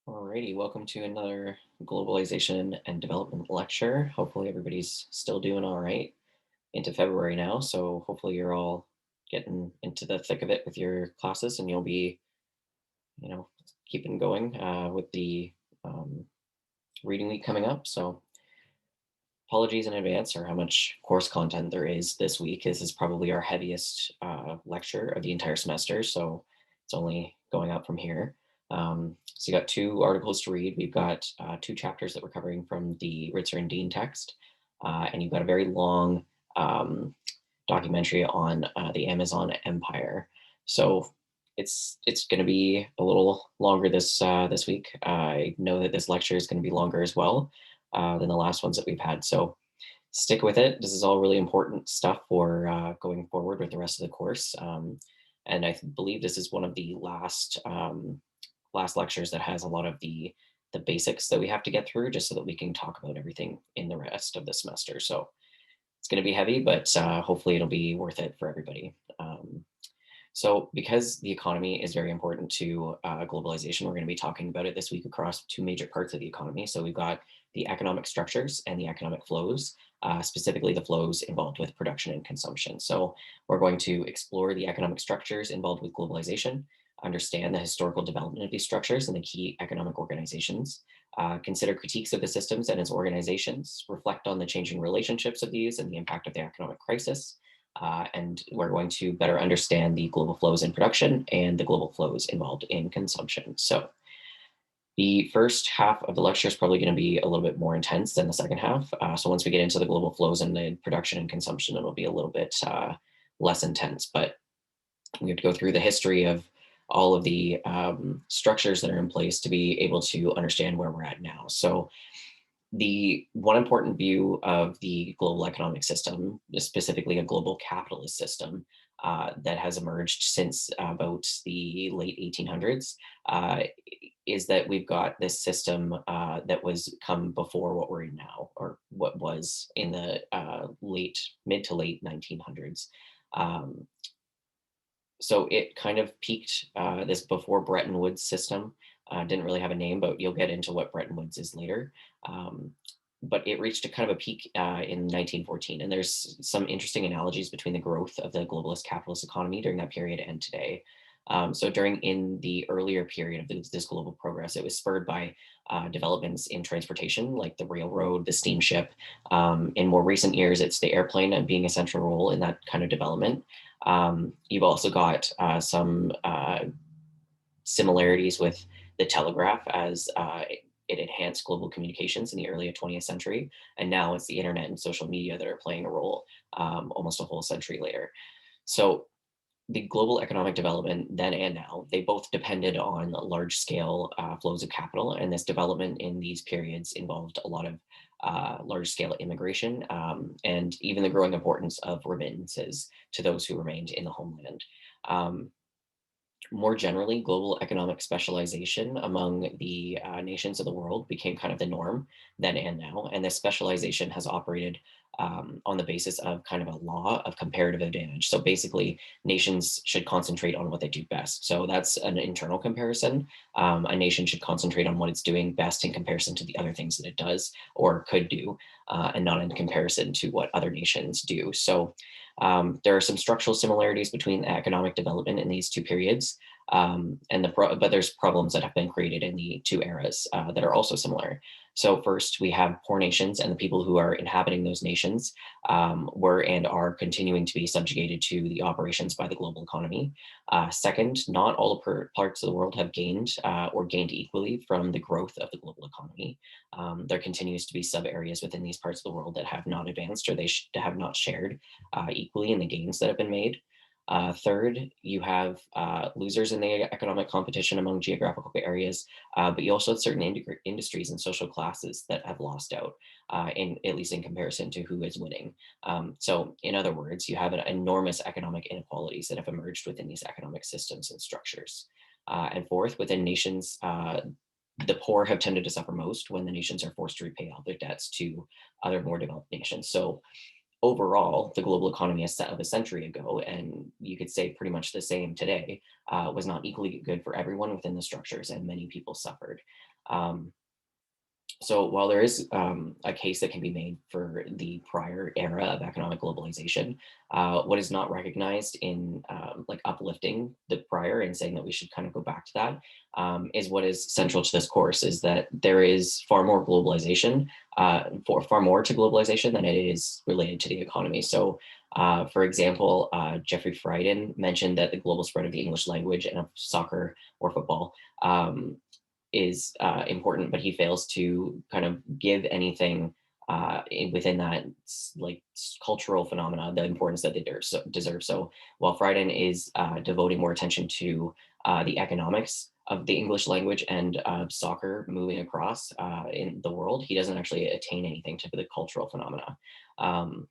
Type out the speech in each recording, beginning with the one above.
Alrighty, welcome to another Globalization and Development lecture. Hopefully everybody's still doing all right into February now, so hopefully you're all getting into the thick of it with your classes and you'll be, you know, keeping going with the um, reading week coming up. So apologies in advance for how much course content there is this week. This is probably our heaviest lecture of the entire semester, so it's only going up from here. So you got two articles to read. We've got two chapters that we're covering from the Ritzer and Dean text, and you've got a very long documentary on the Amazon empire. So it's going to be a little longer this week. I know that this lecture is going to be longer as well than the last ones that we've had. So stick with it. This is all really important stuff for going forward with the rest of the course. And believe this is one of the last lectures that has a lot of the basics that we have to get through, just so that we can talk about everything in the rest of the semester. So it's going to be heavy, but hopefully it'll be worth it for everybody. So, because the economy is very important to globalization, we're going to be talking about it this week across two major parts of the economy. So, we've got the economic structures and the economic flows, specifically the flows involved with production and consumption. So, we're going to explore the economic structures involved with globalization, understand the historical development of these structures and the key economic organizations, consider critiques of the systems and its organizations, reflect on the changing relationships of these and the impact of the economic crisis, and we're going to better understand the global flows in production and the global flows involved in consumption. So the first half of the lecture is probably going to be a little bit more intense than the second half. So once we get into the global flows and the production and consumption, it'll be a little bit less intense. But we have to go through the history of all of the structures that are in place to be able to understand where we're at now. So the one important view of the global economic system, specifically a global capitalist system that has emerged since about the late 1800s, is that we've got this system that was come before what we're in now, or what was in the mid to late 1900s. Um, so it kind of peaked this before Bretton Woods system. Didn't really have a name, but you'll get into what Bretton Woods is later. Um, but it reached a kind of a peak in 1914. And there's some interesting analogies between the growth of the globalist capitalist economy during that period and today. So during in the earlier period of this global progress, it was spurred by developments in transportation, like the railroad, the steamship. In more recent years, it's the airplane and being a central role in that kind of development. You've also got some similarities with the telegraph as it enhanced global communications in the early 20th century. And now it's the internet and social media that are playing a role almost a whole century later. So the global economic development then and now, they both depended on large scale flows of capital. And this development in these periods involved a lot of large scale immigration and even the growing importance of remittances to those who remained in the homeland. Um, More generally, global economic specialization among the nations of the world became kind of the norm then and now. And this specialization has operated on the basis of kind of a law of comparative advantage. So basically, nations should concentrate on what they do best. So that's an internal comparison. A nation should concentrate on what it's doing best in comparison to the other things that it does or could do, and not in comparison to what other nations do. So there are some structural similarities between economic development in these two periods, but there's problems that have been created in the two eras that are also similar. So first, we have poor nations and the people who are inhabiting those nations were and are continuing to be subjugated to the operations by the global economy. Second, not all the parts of the world have gained or gained equally from the growth of the global economy. There continues to be sub areas within these parts of the world that have not advanced or they have not shared equally in the gains that have been made. Third, you have losers in the economic competition among geographical areas, but you also have certain industries and social classes that have lost out, at least in comparison to who is winning. So, in other words, you have enormous economic inequalities that have emerged within these economic systems and structures. And fourth, within nations, the poor have tended to suffer most when the nations are forced to repay all their debts to other more developed nations. So overall, the global economy of a century ago, and you could say pretty much the same today, was not equally good for everyone within the structures, and many people suffered. Um, so while there is a case that can be made for the prior era of economic globalization, what is not recognized in like uplifting the prior and saying that we should kind of go back to that is what is central to this course is that there is far more globalization, for far more to globalization than it is related to the economy. So for example, Jeffrey Frieden mentioned that the global spread of the English language and of soccer or football is important, but he fails to kind of give anything within that like cultural phenomena the importance that they deserve. So while Frieden is devoting more attention to the economics of the English language and soccer moving across in the world, he doesn't actually attain anything to the cultural phenomena. Um,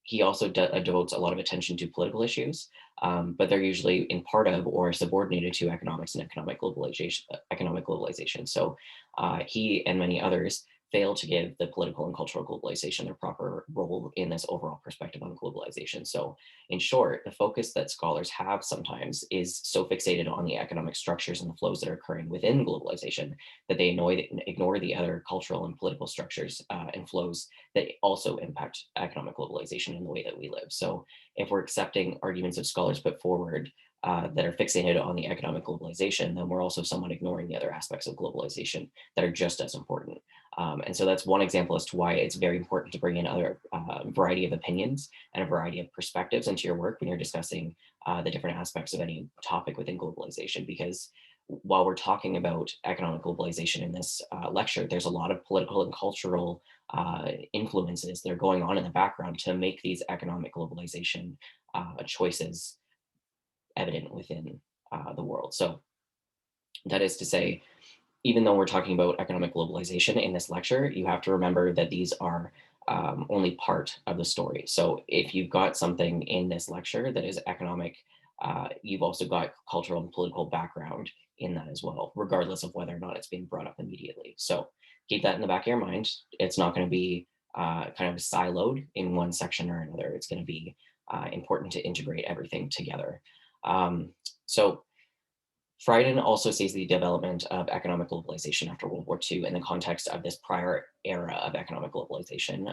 he also devotes a lot of attention to political issues, but they're usually in part of or subordinated to economics and economic globalization. Economic globalization. So he and many others fail to give the political and cultural globalization their proper role in this overall perspective on globalization. So, in short, the focus that scholars have sometimes is so fixated on the economic structures and the flows that are occurring within globalization that they ignore the other cultural and political structures and flows that also impact economic globalization in the way that we live. So if we're accepting arguments that scholars put forward that are fixated on the economic globalization, then we're also somewhat ignoring the other aspects of globalization that are just as important. And so that's one example as to why it's very important to bring in other variety of opinions and a variety of perspectives into your work when you're discussing the different aspects of any topic within globalization, because while we're talking about economic globalization in this lecture, there's a lot of political and cultural influences that are going on in the background to make these economic globalization choices evident within the world. So that is to say, even though we're talking about economic globalization in this lecture, you have to remember that these are only part of the story. So if you've got something in this lecture that is economic, you've also got cultural and political background in that as well, regardless of whether or not it's being brought up immediately. So keep that in the back of your mind. It's not going to be kind of siloed in one section or another. It's going to be important to integrate everything together. So Frieden also sees the development of economic globalization after World War II in the context of this prior era of economic globalization,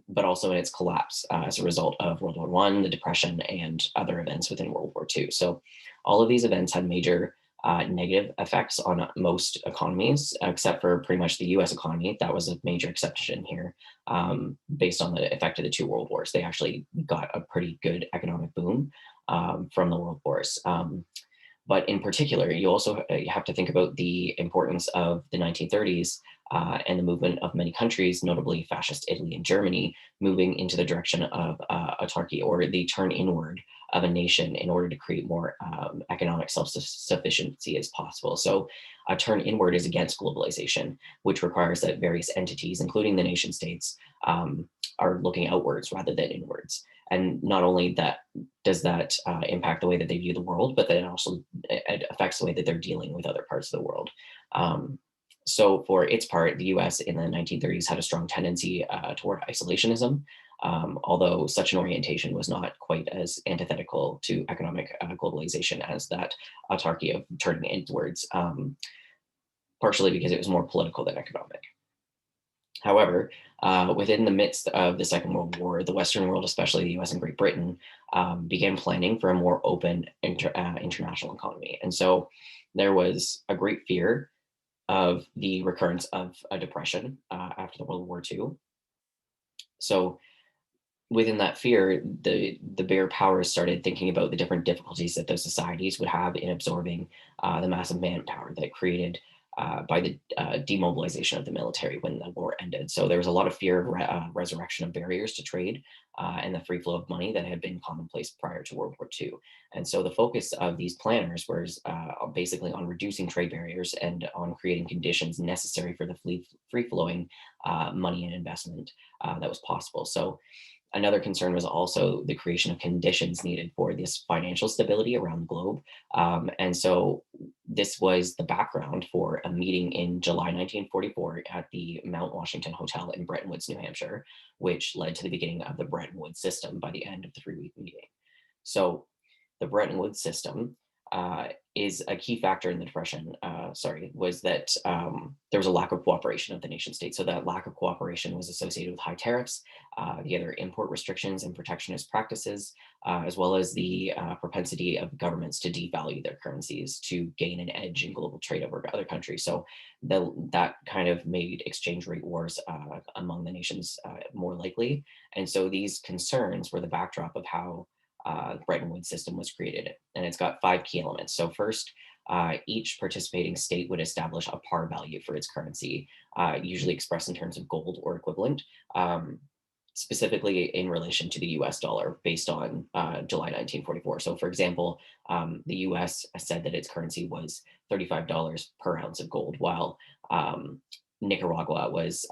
but also in its collapse as a result of World War One, the Depression, and other events within World War II. So all of these events had major negative effects on most economies, except for pretty much the US economy. That was a major exception here based on the effect of the two world wars. They actually got a pretty good economic boom from the world wars. But in particular, you also you have to think about the importance of the 1930s and the movement of many countries, notably fascist Italy and Germany, moving into the direction of autarky, or the turn inward of a nation in order to create more economic self-sufficiency as possible. So a turn inward is against globalization, which requires that various entities, including the nation states, are looking outwards rather than inwards. And not only that does that impact the way that they view the world, but then also it affects the way that they're dealing with other parts of the world. So for its part, the US in the 1930s had a strong tendency toward isolationism, although such an orientation was not quite as antithetical to economic globalization as that autarky of turning inwards, partially because it was more political than economic. However, within the midst of the Second World War, the Western world, especially the US and Great Britain, began planning for a more open international economy. And so there was a great fear of the recurrence of a depression after the World War II. So within that fear, the bigger powers started thinking about the different difficulties that those societies would have in absorbing the massive manpower that created by the demobilization of the military when the war ended. So there was a lot of fear of resurrection of barriers to trade and the free flow of money that had been commonplace prior to World War II. And so the focus of these planners was basically on reducing trade barriers and on creating conditions necessary for the free flowing money and investment that was possible. So another concern was also the creation of conditions needed for this financial stability around the globe. And so this was the background for a meeting in July 1944 at the Mount Washington Hotel in Bretton Woods, New Hampshire, which led to the beginning of the Bretton Woods system by the end of the 3-week meeting. So the Bretton Woods system is a key factor in the depression. Was that there was a lack of cooperation of the nation state. So that lack of cooperation was associated with high tariffs, the other import restrictions and protectionist practices, as well as the propensity of governments to devalue their currencies to gain an edge in global trade over other countries. So that kind of made exchange rate wars among the nations more likely. And so these concerns were the backdrop of how Bretton Woods system was created. And it's got five key elements. So first, each participating state would establish a par value for its currency, usually expressed in terms of gold or equivalent, specifically in relation to the US dollar based on July 1944. So, for example, the US said that its currency was $35 per ounce of gold, while Nicaragua was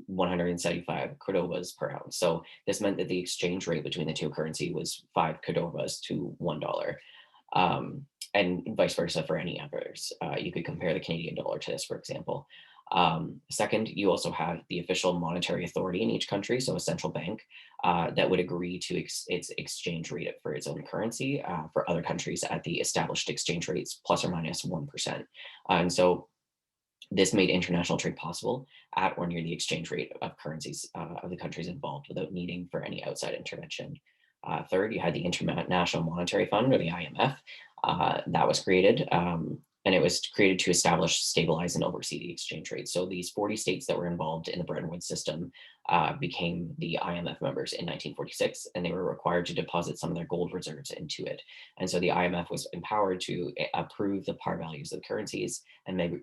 175 cordobas per ounce. So this meant that the exchange rate between the two currency was 5 cordobas to $1. And vice versa for any others. You could compare the Canadian dollar to this, for example. Second, you also have the official monetary authority in each country, so a central bank that would agree to its exchange rate for its own currency for other countries at the established exchange rates plus or minus 1%. And so this made international trade possible at or near the exchange rate of currencies of the countries involved without needing for any outside intervention. Third, you had the International Monetary Fund, or the IMF, that was created. And it was created to establish, stabilize, and oversee the exchange rate. So these 40 states that were involved in the Bretton Woods system became the IMF members in 1946, and they were required to deposit some of their gold reserves into it. And so the IMF was empowered to approve the par values of the currencies, and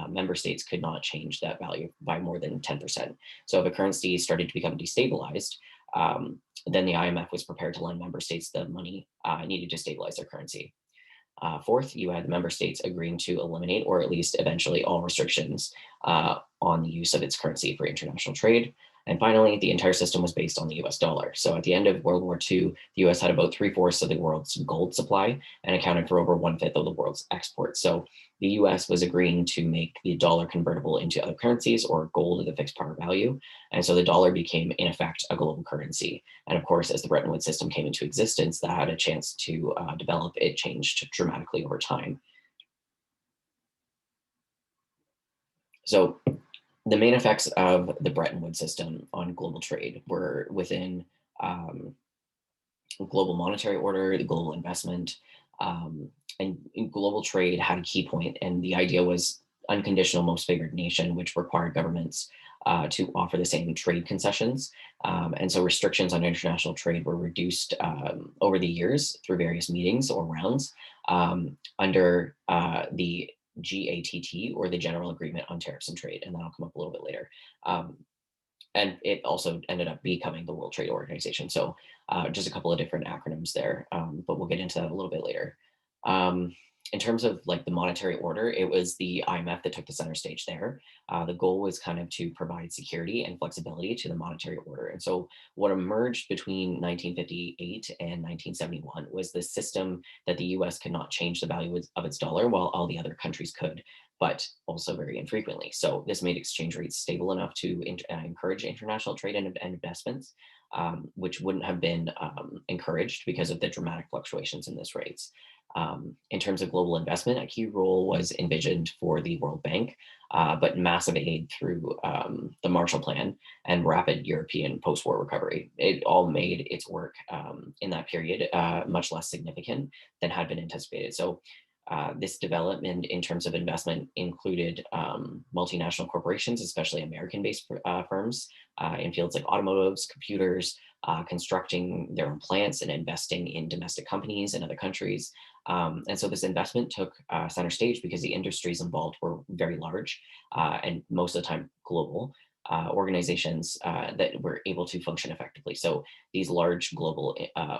member states could not change that value by more than 10%. So if a currency started to become destabilized, then the IMF was prepared to lend member states the money needed to stabilize their currency. Fourth, you had the member states agreeing to eliminate, or at least eventually all restrictions on the use of its currency for international trade. And finally, the entire system was based on the US dollar. So at the end of World War II, the US had about three-fourths of the world's gold supply and accounted for over one-fifth of the world's exports. So the US was agreeing to make the dollar convertible into other currencies, or gold at a fixed par value. And so the dollar became, in effect, a global currency. And of course, as the Bretton Woods system came into existence, that had a chance to develop. It changed dramatically over time. So the main effects of the Bretton Woods system on global trade were within um, global monetary order, the global investment, and global trade had a key point, and the idea was unconditional most favored nation, which required governments to offer the same trade concessions. And so restrictions on international trade were reduced over the years through various meetings or rounds under the GATT, or the General Agreement on Tariffs and Trade, and that'll come up a little bit later. Um, and it also ended up becoming the World Trade Organization. So just a couple of different acronyms there, but we'll get into that a little bit later. Um, in terms of like the monetary order, it was the IMF that took the center stage there. The goal was kind of to provide security and flexibility to the monetary order. And so what emerged between 1958 and 1971 was the system that the US could not change the value of its dollar while all the other countries could, but also very infrequently. So this made exchange rates stable enough to encourage international trade and investments, which wouldn't have been encouraged because of the dramatic fluctuations in those rates. In terms of global investment, a key role was envisioned for the World Bank, but massive aid through the Marshall Plan and rapid European post-war recovery. It all made its work in that period much less significant than had been anticipated. So this development in terms of investment included multinational corporations, especially American-based firms in fields like automotives, computers, constructing their own plants and investing in domestic companies in other countries. And so this investment took center stage because the industries involved were very large and most of the time global. Organizations that were able to function effectively. So these large global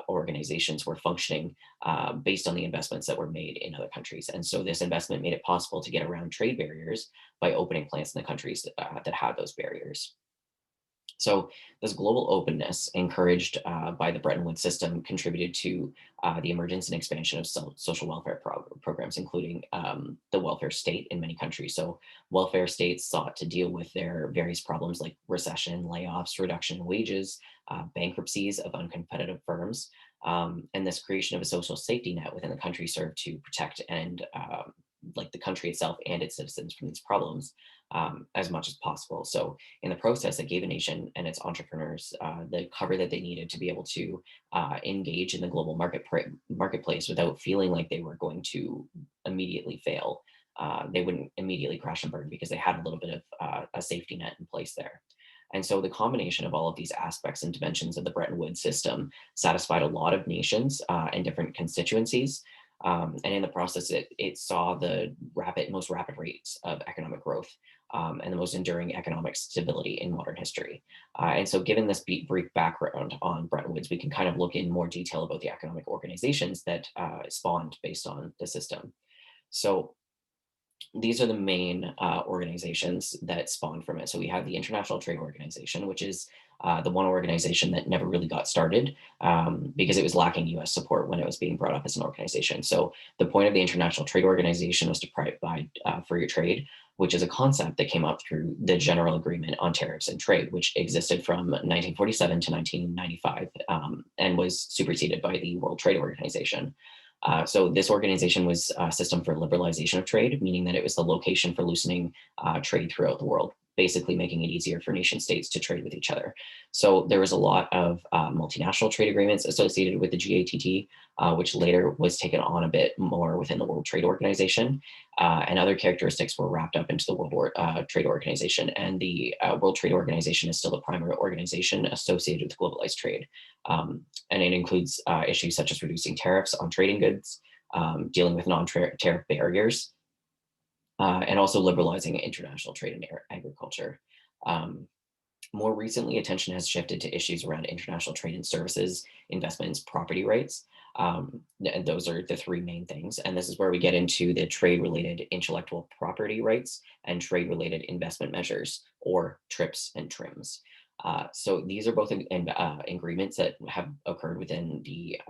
organizations were functioning based on the investments that were made in other countries. And so this investment made it possible to get around trade barriers by opening plants in the countries that had those barriers. So this global openness, encouraged by the Bretton Woods system, contributed to the emergence and expansion of social welfare programs, including the welfare state in many countries. So welfare states sought to deal with their various problems like recession, layoffs, reduction in wages, bankruptcies of uncompetitive firms. And this creation of a social safety net within the country served to protect and like the country itself and its citizens from these problems as much as possible. So in the process, it gave a nation and its entrepreneurs the cover that they needed to be able to engage in the global marketplace without feeling like they were going to immediately fail. They wouldn't immediately crash and burn because they had a little bit of a safety net in place there. And so the combination of all of these aspects and dimensions of the Bretton Woods system satisfied a lot of nations and different constituencies. And in the process, it saw the most rapid rates of economic growth and the most enduring economic stability in modern history. And so, given this brief background on Bretton Woods, we can kind of look in more detail about the economic organizations that spawned based on the system. So, these are the main organizations that spawned from it. So we have the International Trade Organization, which is the one organization that never really got started because it was lacking US support when it was being brought up as an organization. So the point of the International Trade Organization was to provide free trade, which is a concept that came up through the General Agreement on Tariffs and Trade, which existed from 1947 to 1995 and was superseded by the World Trade Organization. So this organization was a system for liberalization of trade, meaning that it was the location for loosening trade throughout the world, basically making it easier for nation states to trade with each other. So there was a lot of multinational trade agreements associated with the GATT, which later was taken on a bit more within the World Trade Organization. And other characteristics were wrapped up into the Trade Organization. And the World Trade Organization is still the primary organization associated with globalized trade. And it includes issues such as reducing tariffs on trading goods, dealing with non-tariff barriers, and also liberalizing international trade in agriculture. Um, More recently, attention has shifted to issues around international trade and services, investments, property rights. And those are the three main things. And this is where we get into the trade related intellectual property rights and trade related investment measures, or TRIPS and TRIMS. So these are both agreements that have occurred within the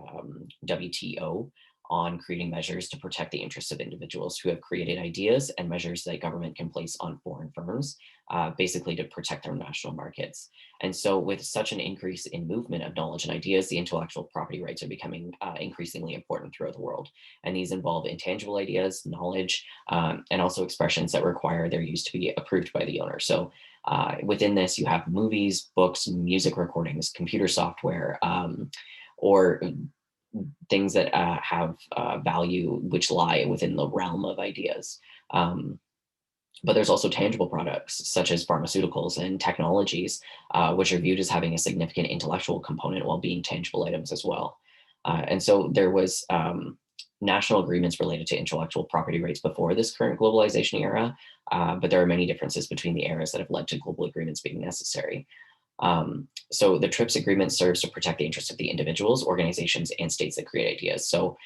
WTO on creating measures to protect the interests of individuals who have created ideas, and measures that government can place on foreign firms, basically to protect their national markets. And so, with such an increase in movement of knowledge and ideas, the intellectual property rights are becoming increasingly important throughout the world. And these involve intangible ideas, knowledge, and also expressions that require their use to be approved by the owner. So, within this, you have movies, books, music recordings, computer software, or things that have value which lie within the realm of ideas. Um, but there's also tangible products such as pharmaceuticals and technologies, which are viewed as having a significant intellectual component while being tangible items as well. And so there was national agreements related to intellectual property rights before this current globalization era, but there are many differences between the eras that have led to global agreements being necessary. So the TRIPS agreement serves to protect the interests of the individuals, organizations, and states that create ideas. So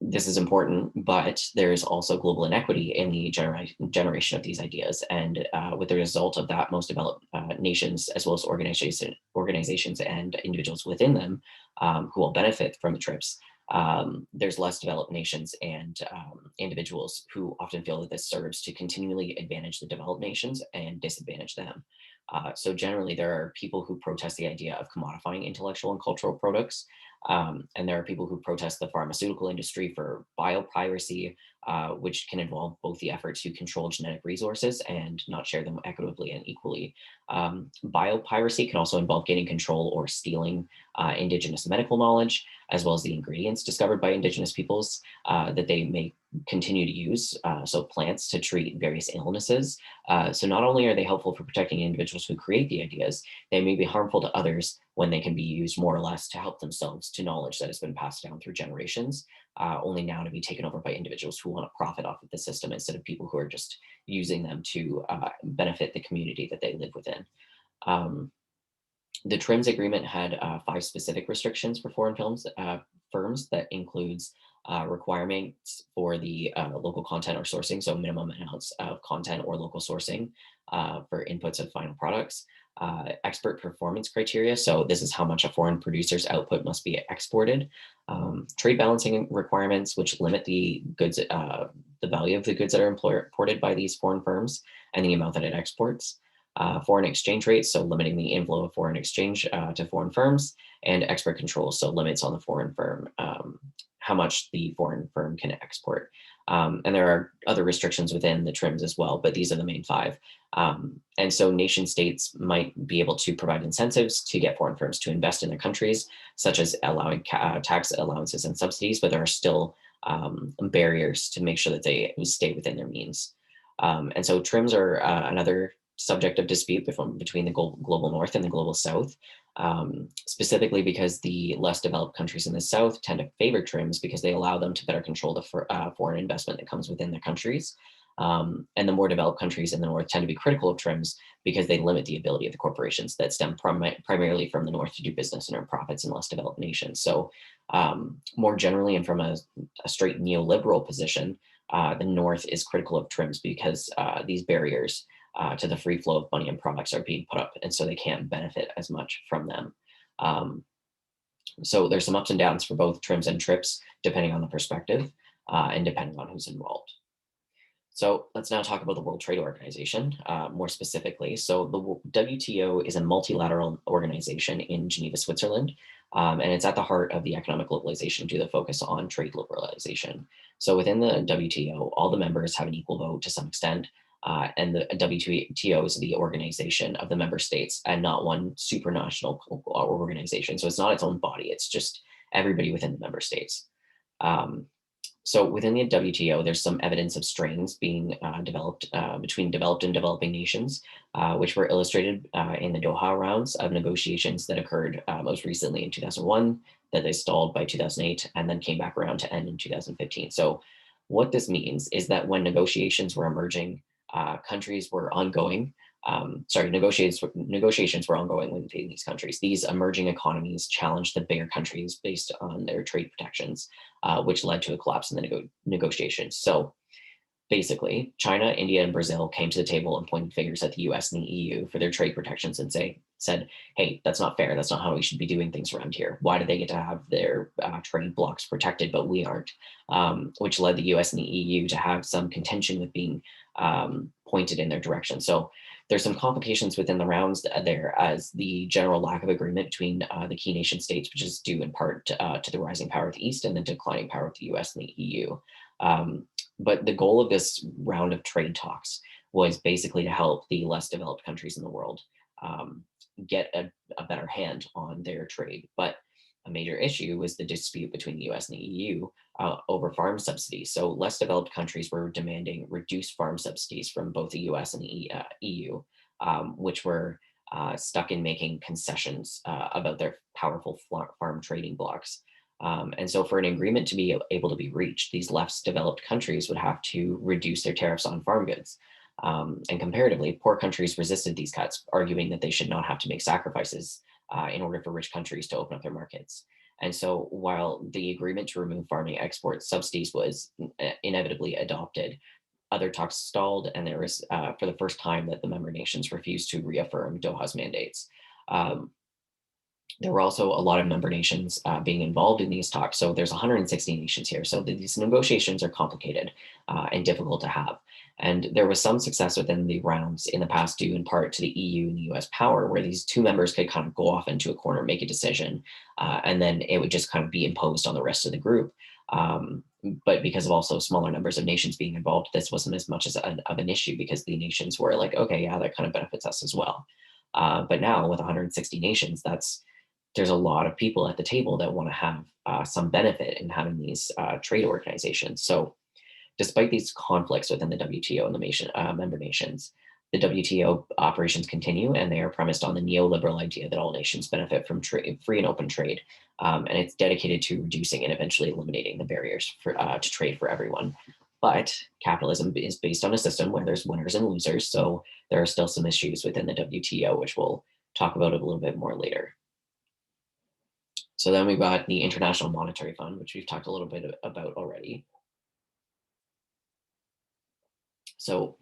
this is important, but there is also global inequity in the generation of these ideas. And with the result of that, most developed nations, as well as organizations and individuals within them, who will benefit from the TRIPS, there's less developed nations and individuals who often feel that this serves to continually advantage the developed nations and disadvantage them. So generally, there are people who protest the idea of commodifying intellectual and cultural products, and there are people who protest the pharmaceutical industry for biopiracy, which can involve both the effort to control genetic resources and not share them equitably and equally. Biopiracy can also involve gaining control or stealing indigenous medical knowledge, as well as the ingredients discovered by indigenous peoples that they may continue to use, so plants to treat various illnesses. So not only are they helpful for protecting individuals who create the ideas, they may be harmful to others when they can be used more or less to help themselves to knowledge that has been passed down through generations, only now to be taken over by individuals who want to profit off of the system instead of people who are just using them to benefit the community that they live within. Um, the TRIMS agreement had 5 specific restrictions for foreign firms that includes requirements for the local content or sourcing, so minimum amounts of content or local sourcing for inputs of final products. Expert performance criteria, so this is how much a foreign producer's output must be exported. Trade balancing requirements, which limit the goods, the value of the goods that are imported by these foreign firms and the amount that it exports. foreign exchange rates, so limiting the inflow of foreign exchange to foreign firms, and export controls, so limits on the foreign firm, how much the foreign firm can export. And there are other restrictions within the trims as well, but these are the main five. And so nation states might be able to provide incentives to get foreign firms to invest in their countries, such as allowing tax allowances and subsidies, but there are still barriers to make sure that they stay within their means. And so trims are another subject of dispute between the global north and the global south, specifically because the less developed countries in the south tend to favor trims because they allow them to better control the foreign investment that comes within their countries. And the more developed countries in the north tend to be critical of trims because they limit the ability of the corporations that stem primarily from the north to do business and earn profits in less developed nations. So, more generally, and from a straight neoliberal position, the north is critical of trims because these barriers to the free flow of money and products are being put up, and so they can't benefit as much from them. Um, so there's some ups and downs for both trims and trips, depending on the perspective and depending on who's involved. So let's now talk about the World Trade Organization more specifically. So the WTO is a multilateral organization in Geneva, Switzerland, and it's at the heart of the economic globalization due to the focus on trade liberalization. So within the WTO, all the members have an equal vote to some extent, and the WTO is the organization of the member states and not one supranational organization. So it's not its own body; it's just everybody within the member states. Um, so within the WTO, there's some evidence of strains being developed between developed and developing nations, which were illustrated in the Doha rounds of negotiations that occurred most recently in 2001, that they stalled by 2008, and then came back around to end in 2015. So what this means is that when negotiations were emerging, countries were ongoing. Negotiations were ongoing within these countries. These emerging economies challenged the bigger countries based on their trade protections, which led to a collapse in the negotiations. So basically, China, India, and Brazil came to the table and pointed fingers at the US and the EU for their trade protections and said, hey, that's not fair. That's not how we should be doing things around here. Why do they get to have their trade blocks protected, but we aren't? Which led the US and the EU to have some contention with being pointed in their direction. So there's some complications within the rounds there as the general lack of agreement between the key nation states, which is due in part to the rising power of the East and the declining power of the US and the EU. But the goal of this round of trade talks was basically to help the less developed countries in the world get a better hand on their trade. But a major issue was the dispute between the US and the EU over farm subsidies. So less developed countries were demanding reduced farm subsidies from both the US and the EU, which were stuck in making concessions about their powerful farm trading blocks. And so, for an agreement to be able to be reached, these less developed countries would have to reduce their tariffs on farm goods. And comparatively, poor countries resisted these cuts, arguing that they should not have to make sacrifices in order for rich countries to open up their markets. And so, while the agreement to remove farming export subsidies was inevitably adopted, other talks stalled, and there was, for the first time, that the member nations refused to reaffirm Doha's mandates. Um, there were also a lot of member nations being involved in these talks. So there's 160 nations here. So these negotiations are complicated and difficult to have. And there was some success within the rounds in the past, due in part to the EU and the US power, where these two members could kind of go off into a corner, make a decision, and then it would just kind of be imposed on the rest of the group. But because of also smaller numbers of nations being involved, this wasn't as much of an issue because the nations were like, okay, yeah, that kind of benefits us as well. But now with 160 nations, there's a lot of people at the table that want to have some benefit in having these trade organizations. So, despite these conflicts within the WTO and the member nations, the WTO operations continue, and they are premised on the neoliberal idea that all nations benefit from free and open trade, and it's dedicated to reducing and eventually eliminating the barriers to trade for everyone. But capitalism is based on a system where there's winners and losers, so there are still some issues within the WTO, which we'll talk about a little bit more later. So then we've got the International Monetary Fund, which we've talked a little bit about already. So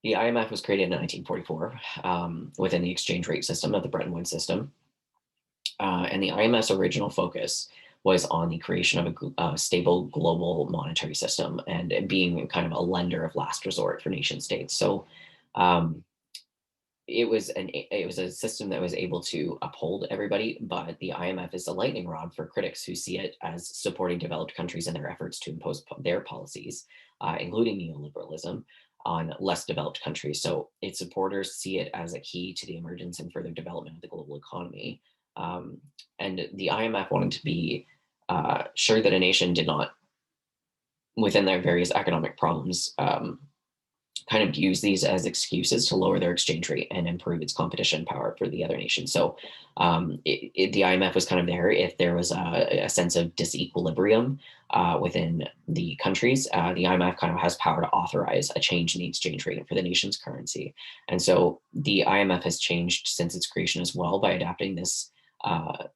the IMF was created in 1944 within the exchange rate system of the Bretton Woods system. And the IMF's original focus was on the creation of a stable global monetary system and being kind of a lender of last resort for nation states. So it was a system that was able to uphold everybody, but the IMF is a lightning rod for critics who see it as supporting developed countries in their efforts to impose their policies, including neoliberalism, on less developed countries. So its supporters see it as a key to the emergence and further development of the global economy. Um, and the IMF wanted to be sure that a nation did not, within their various economic problems, kind of use these as excuses to lower their exchange rate and improve its competition power for the other nations. So the IMF was kind of there if there was a sense of disequilibrium within the countries. The IMF kind of has power to authorize a change in the exchange rate for the nation's currency. And so the IMF has changed since its creation as well by adapting this uh,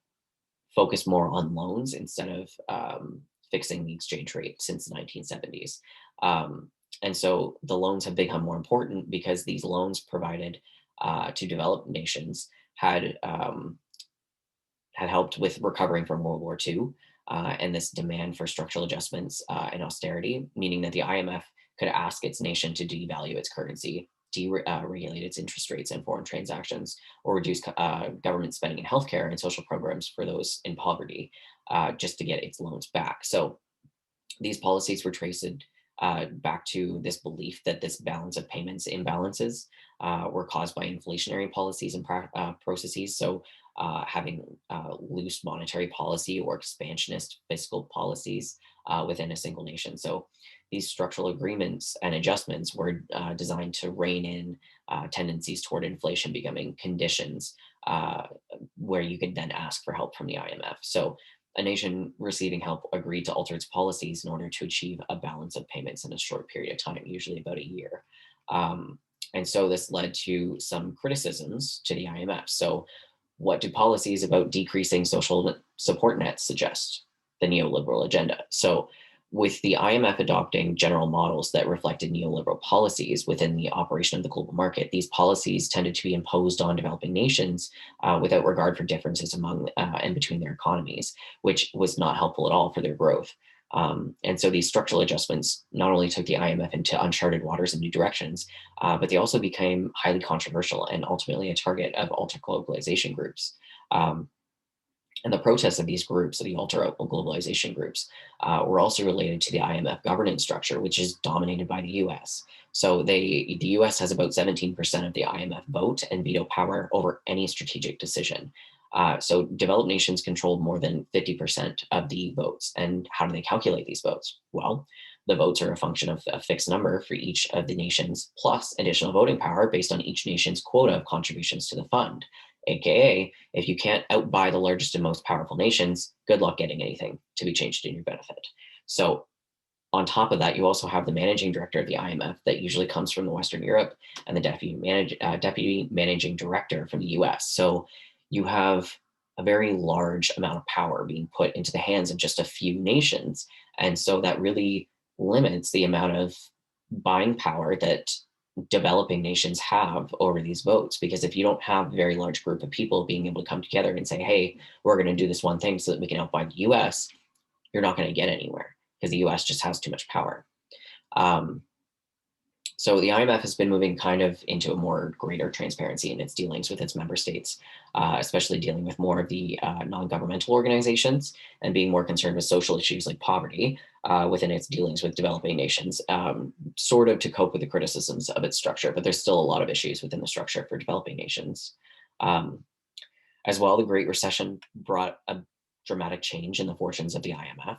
focus more on loans instead of fixing the exchange rate since the 1970s. And so the loans have become more important because these loans provided to developed nations had helped with recovering from World War II and this demand for structural adjustments and austerity, meaning that the IMF could ask its nation to devalue its currency, deregulate its interest rates and foreign transactions, or reduce government spending in healthcare and social programs for those in poverty, just to get its loans back. So these policies were traced back to this belief that this balance of payments imbalances were caused by inflationary policies and processes. So, having loose monetary policy or expansionist fiscal policies within a single nation. So, these structural agreements and adjustments were designed to rein in tendencies toward inflation becoming conditions where you could then ask for help from the IMF. So, a nation receiving help agreed to alter its policies in order to achieve a balance of payments in a short period of time, usually about a year. Um, and so this led to some criticisms to the IMF. So, what do policies about decreasing social support nets suggest? The neoliberal agenda. So, with the IMF adopting general models that reflected neoliberal policies within the operation of the global market, these policies tended to be imposed on developing nations without regard for differences among and between their economies, which was not helpful at all for their growth. And so these structural adjustments not only took the IMF into uncharted waters and new directions, but they also became highly controversial and ultimately a target of ultra globalization groups. Um, and the protests of these groups, the ultra globalization groups, were also related to the IMF governance structure, which is dominated by the US. So the US has about 17% of the IMF vote and veto power over any strategic decision. So developed nations controlled more than 50% of the votes. And how do they calculate these votes? Well, the votes are a function of a fixed number for each of the nations plus additional voting power based on each nation's quota of contributions to the fund. AKA, if you can't outbuy the largest and most powerful nations, good luck getting anything to be changed in your benefit. So, on top of that, you also have the managing director of the IMF that usually comes from the Western Europe and the deputy managing director from the US. So, you have a very large amount of power being put into the hands of just a few nations. And so that really limits the amount of buying power that developing nations have over these votes, because if you don't have a very large group of people being able to come together and say, hey, we're going to do this one thing so that we can outbuy the US, you're not going to get anywhere because the US just has too much power. um, so the IMF has been moving kind of into a more greater transparency in its dealings with its member states, especially dealing with more of the non-governmental organizations and being more concerned with social issues like poverty within its dealings with developing nations, sort of to cope with the criticisms of its structure. But there's still a lot of issues within the structure for developing nations. Um, as well, the Great Recession brought a dramatic change in the fortunes of the IMF.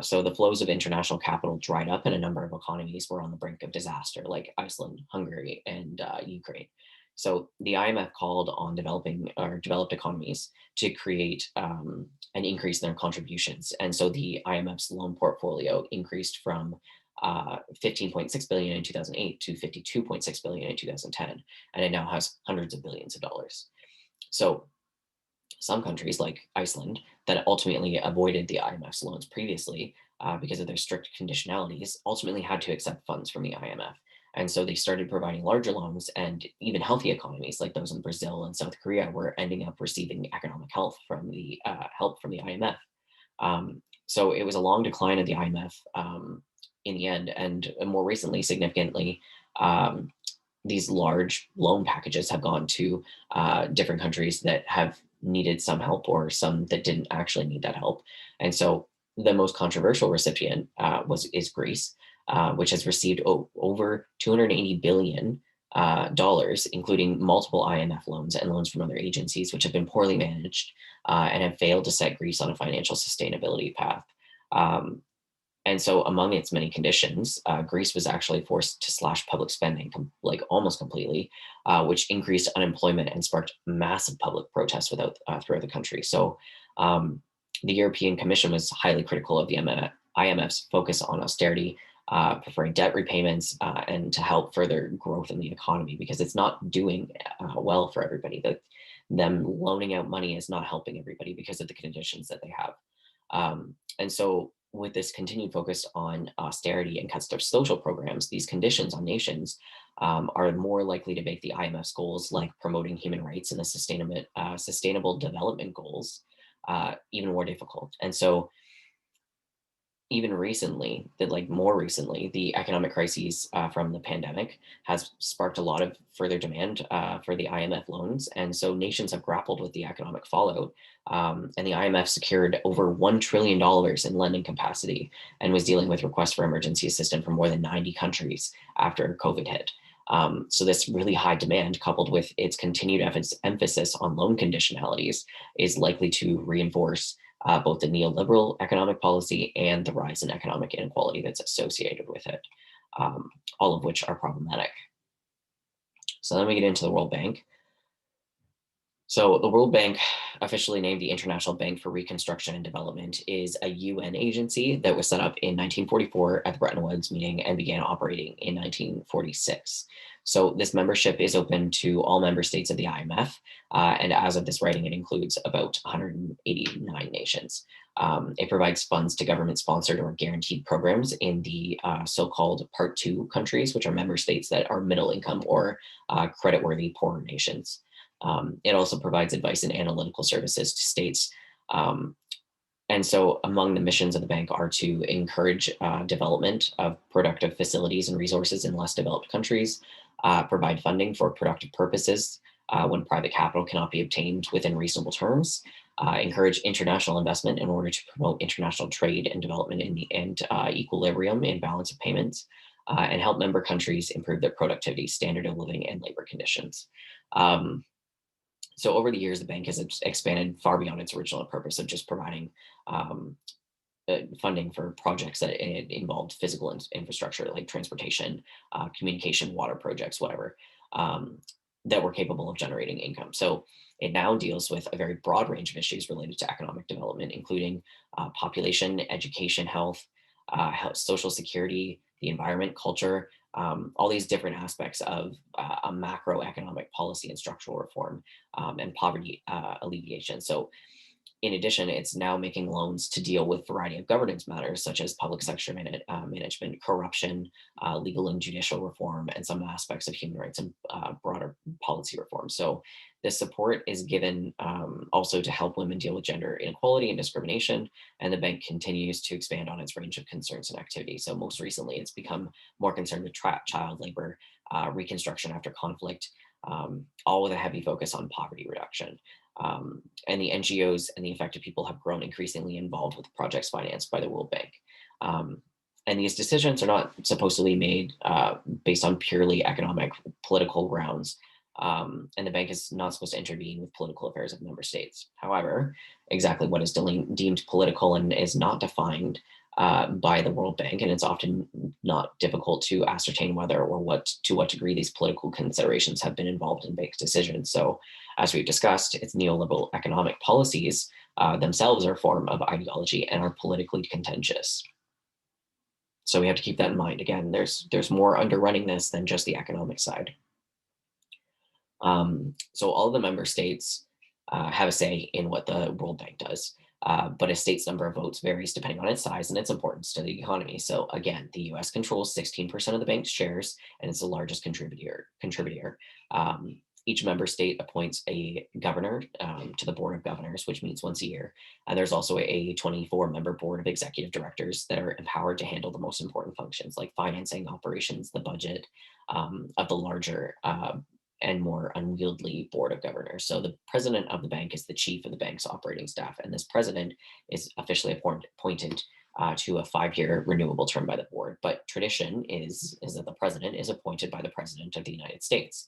So the flows of international capital dried up, and a number of economies were on the brink of disaster, like Iceland, Hungary, and Ukraine. So the IMF called on developing or developed economies to create an increase in their contributions, and so the IMF's loan portfolio increased from 15.6 billion in 2008 to 52.6 billion in 2010, and it now has hundreds of billions of dollars. So some countries like Iceland that ultimately avoided the IMF's loans previously because of their strict conditionalities ultimately had to accept funds from the IMF. And so they started providing larger loans, and even healthy economies like those in Brazil and South Korea were ending up receiving economic help from the IMF. So it was a long decline of the IMF in the end, and more recently, significantly, um, these large loan packages have gone to different countries that have needed some help or some that didn't actually need that help. And so the most controversial recipient is Greece, which has received over 280 billion dollars, including multiple IMF loans and loans from other agencies, which have been poorly managed and have failed to set Greece on a financial sustainability path. Um, and so, among its many conditions, Greece was actually forced to slash public spending, like almost completely, which increased unemployment and sparked massive public protests throughout the country. So, um, the European Commission was highly critical of the IMF's focus on austerity, preferring debt repayments, and to help further growth in the economy because it's not doing well for everybody. Them loaning out money is not helping everybody because of the conditions that they have. And so, with this continued focus on austerity and cuts to social programs, these conditions on nations are more likely to make the IMF's goals, like promoting human rights and the sustainable development goals, even more difficult. And so, even recently, more recently, the economic crises from the pandemic has sparked a lot of further demand for the IMF loans, and so nations have grappled with the economic fallout. And the IMF secured over $1 trillion in lending capacity, and was dealing with requests for emergency assistance from more than 90 countries after COVID hit. So this really high demand, coupled with its continued emphasis on loan conditionalities, is likely to reinforce both the neoliberal economic policy and the rise in economic inequality that's associated with it, all of which are problematic. So then we get into the World Bank. So the World Bank, officially named the International Bank for Reconstruction and Development, is a UN agency that was set up in 1944 at the Bretton Woods meeting and began operating in 1946. So this membership is open to all member states of the IMF, and as of this writing, it includes about 189 nations. It provides funds to government-sponsored or guaranteed programs in the so-called Part 2 countries, which are member states that are middle income or creditworthy poorer nations. It also provides advice and analytical services to states. And so, among the missions of the bank are to encourage development of productive facilities and resources in less developed countries, provide funding for productive purposes when private capital cannot be obtained within reasonable terms, encourage international investment in order to promote international trade and development and equilibrium in balance of payments, and help member countries improve their productivity, standard of living, and labor conditions. Um, so over the years, the bank has expanded far beyond its original purpose of just providing um, funding for projects that involved physical infrastructure like transportation, communication, water projects, whatever, um, that were capable of generating income. So it now deals with a very broad range of issues related to economic development, including population, education, health, social security, the environment, culture, all these different aspects of a macroeconomic policy and structural reform and poverty alleviation. So in addition, it's now making loans to deal with a variety of governance matters, such as public sector management, corruption, legal and judicial reform, and some aspects of human rights and broader policy reform. So, this support is given also to help women deal with gender inequality and discrimination. And the bank continues to expand on its range of concerns and activities. So, most recently, it's become more concerned with child labor, reconstruction after conflict, all with a heavy focus on poverty reduction. And the NGOs and the affected people have grown increasingly involved with projects financed by the World Bank. Um, and these decisions are not supposed to be made based on purely economic, political grounds. And the bank is not supposed to intervene with political affairs of member states. However, exactly what is deemed political and is not defined by the World Bank, and it's often not difficult to ascertain whether or to what degree these political considerations have been involved in bank decisions. So, as we've discussed, its neoliberal economic policies themselves are a form of ideology and are politically contentious. So we have to keep that in mind. Again, there's more underrunning this than just the economic side. So all of the member states have a say in what the World Bank does, but a state's number of votes varies depending on its size and its importance to the economy. So again, the U.S. controls 16% of the bank's shares, and it's the largest contributor. each member state appoints a governor to the board of governors, which meets once a year. And there's also a 24-member board of executive directors that are empowered to handle the most important functions like financing, operations, the budget of the larger and more unwieldy board of governors. So the president of the bank is the chief of the bank's operating staff, and this president is officially appointed to a 5-year renewable term by the board. But tradition is that the president is appointed by the president of the United States.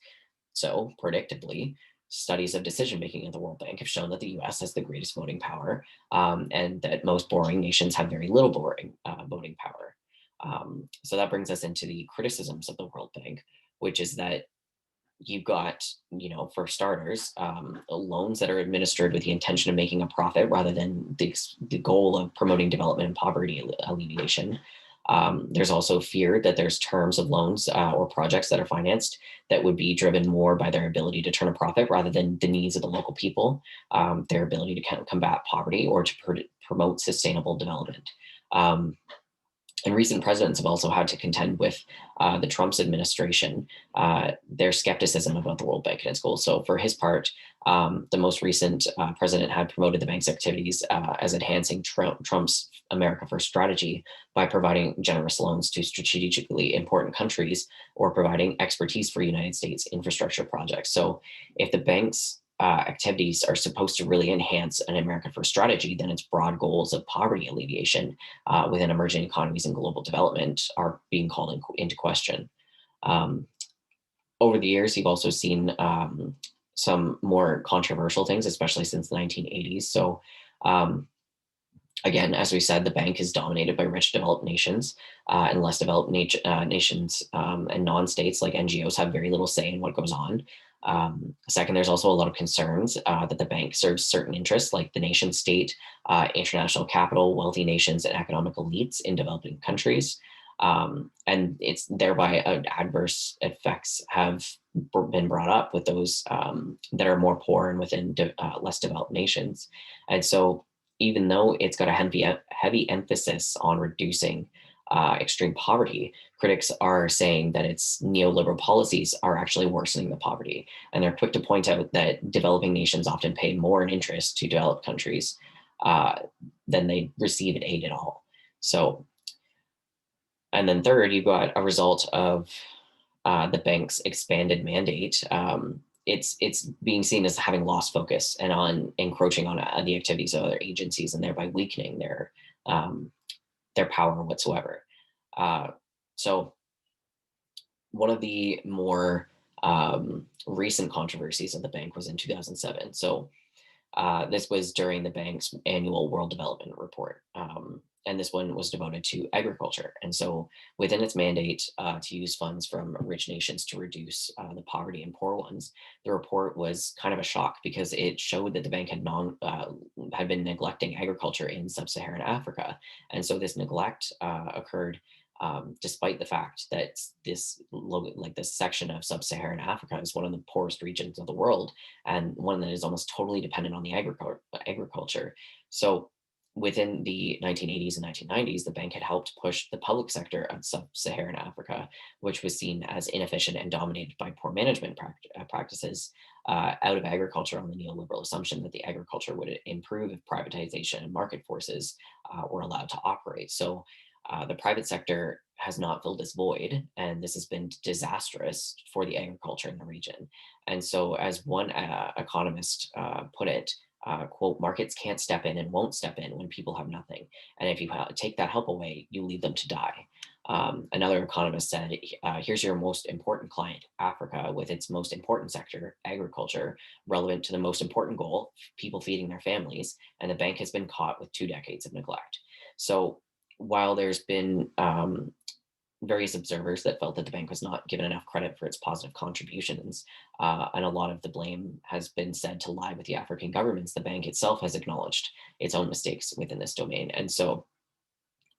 So, predictably, studies of decision making at the World Bank have shown that the US has the greatest voting power, and that most borrowing nations have very little voting power. So, that brings us into the criticisms of the World Bank, which is that you've got, for starters, loans that are administered with the intention of making a profit rather than the goal of promoting development and poverty alleviation. There's also fear that there's terms of loans or projects that are financed that would be driven more by their ability to turn a profit rather than the needs of the local people, their ability to kind of combat poverty or to promote sustainable development. Um, and recent presidents have also had to contend with the Trump's administration, their skepticism about the World Bank and its goals. So, for his part, the most recent president had promoted the bank's activities as enhancing Trump's America First strategy by providing generous loans to strategically important countries or providing expertise for United States infrastructure projects. So, if the bank's activities are supposed to really enhance an America First strategy, then its broad goals of poverty alleviation within emerging economies and global development are being called into question. Um, Over the years, you've also seen some more controversial things, especially since the 1980s. So, um, again, as we said, the bank is dominated by rich developed nations, and less developed nations and non-states like NGOs have very little say in what goes on. Second, there's also a lot of concerns that the bank serves certain interests like the nation state, international capital, wealthy nations, and economic elites in developing countries. And it's thereby adverse effects have been brought up with those that are more poor and within less developed nations. And so, even though it's got a heavy emphasis on reducing extreme poverty, critics are saying that its neoliberal policies are actually worsening the poverty. And they're quick to point out that developing nations often pay more in interest to developed countries uh, than they receive in aid at all. So, and then third, you've got a result of the bank's expanded mandate. It's being seen as having lost focus and on encroaching on the activities of other agencies and thereby weakening um, their power whatsoever. Uh, so one of the more recent controversies of the bank was in 2007. So this was during the bank's annual World Development Report. And this one was devoted to agriculture. And so, within its mandate to use funds from rich nations to reduce the poverty in poor ones, the report was kind of a shock because it showed that the bank had been neglecting agriculture in sub-Saharan Africa. And so, this neglect occurred despite the fact that this section of sub-Saharan Africa is one of the poorest regions of the world and one that is almost totally dependent on the agriculture. So within the 1980s and 1990s, the bank had helped push the public sector of sub-Saharan Africa, which was seen as inefficient and dominated by poor management practices, out of agriculture on the neoliberal assumption that the agriculture would improve if privatization and market forces were allowed to operate. So the private sector has not filled this void, and this has been disastrous for the agriculture in the region. And so, as one economist put it, quote, markets can't step in and won't step in when people have nothing. And if you take that help away, you leave them to die. Another economist said, here's your most important client, Africa, with its most important sector, agriculture, relevant to the most important goal, people feeding their families. And the bank has been caught with 2 decades of neglect. So while there's been various observers that felt that the bank was not given enough credit for its positive contributions, and a lot of the blame has been said to lie with the African governments, the bank itself has acknowledged its own mistakes within this domain. And so,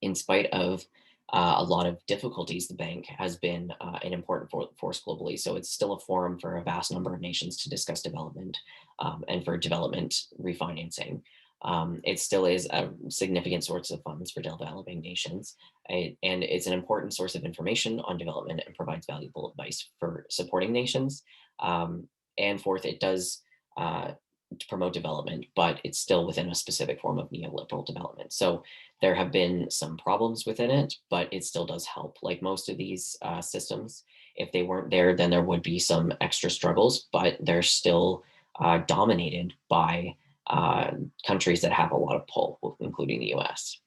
in spite of a lot of difficulties, the bank has been an important force globally. So it's still a forum for a vast number of nations to discuss development and for development refinancing. It still is a significant source of funds for developing nations, and it's an important source of information on development and provides valuable advice for supporting nations. And fourth, it does to promote development, but it's still within a specific form of neoliberal development. So there have been some problems within it, but it still does help. Like most of these systems, if they weren't there, then there would be some extra struggles, but they're still dominated by uh, countries that have a lot of pull, including the US.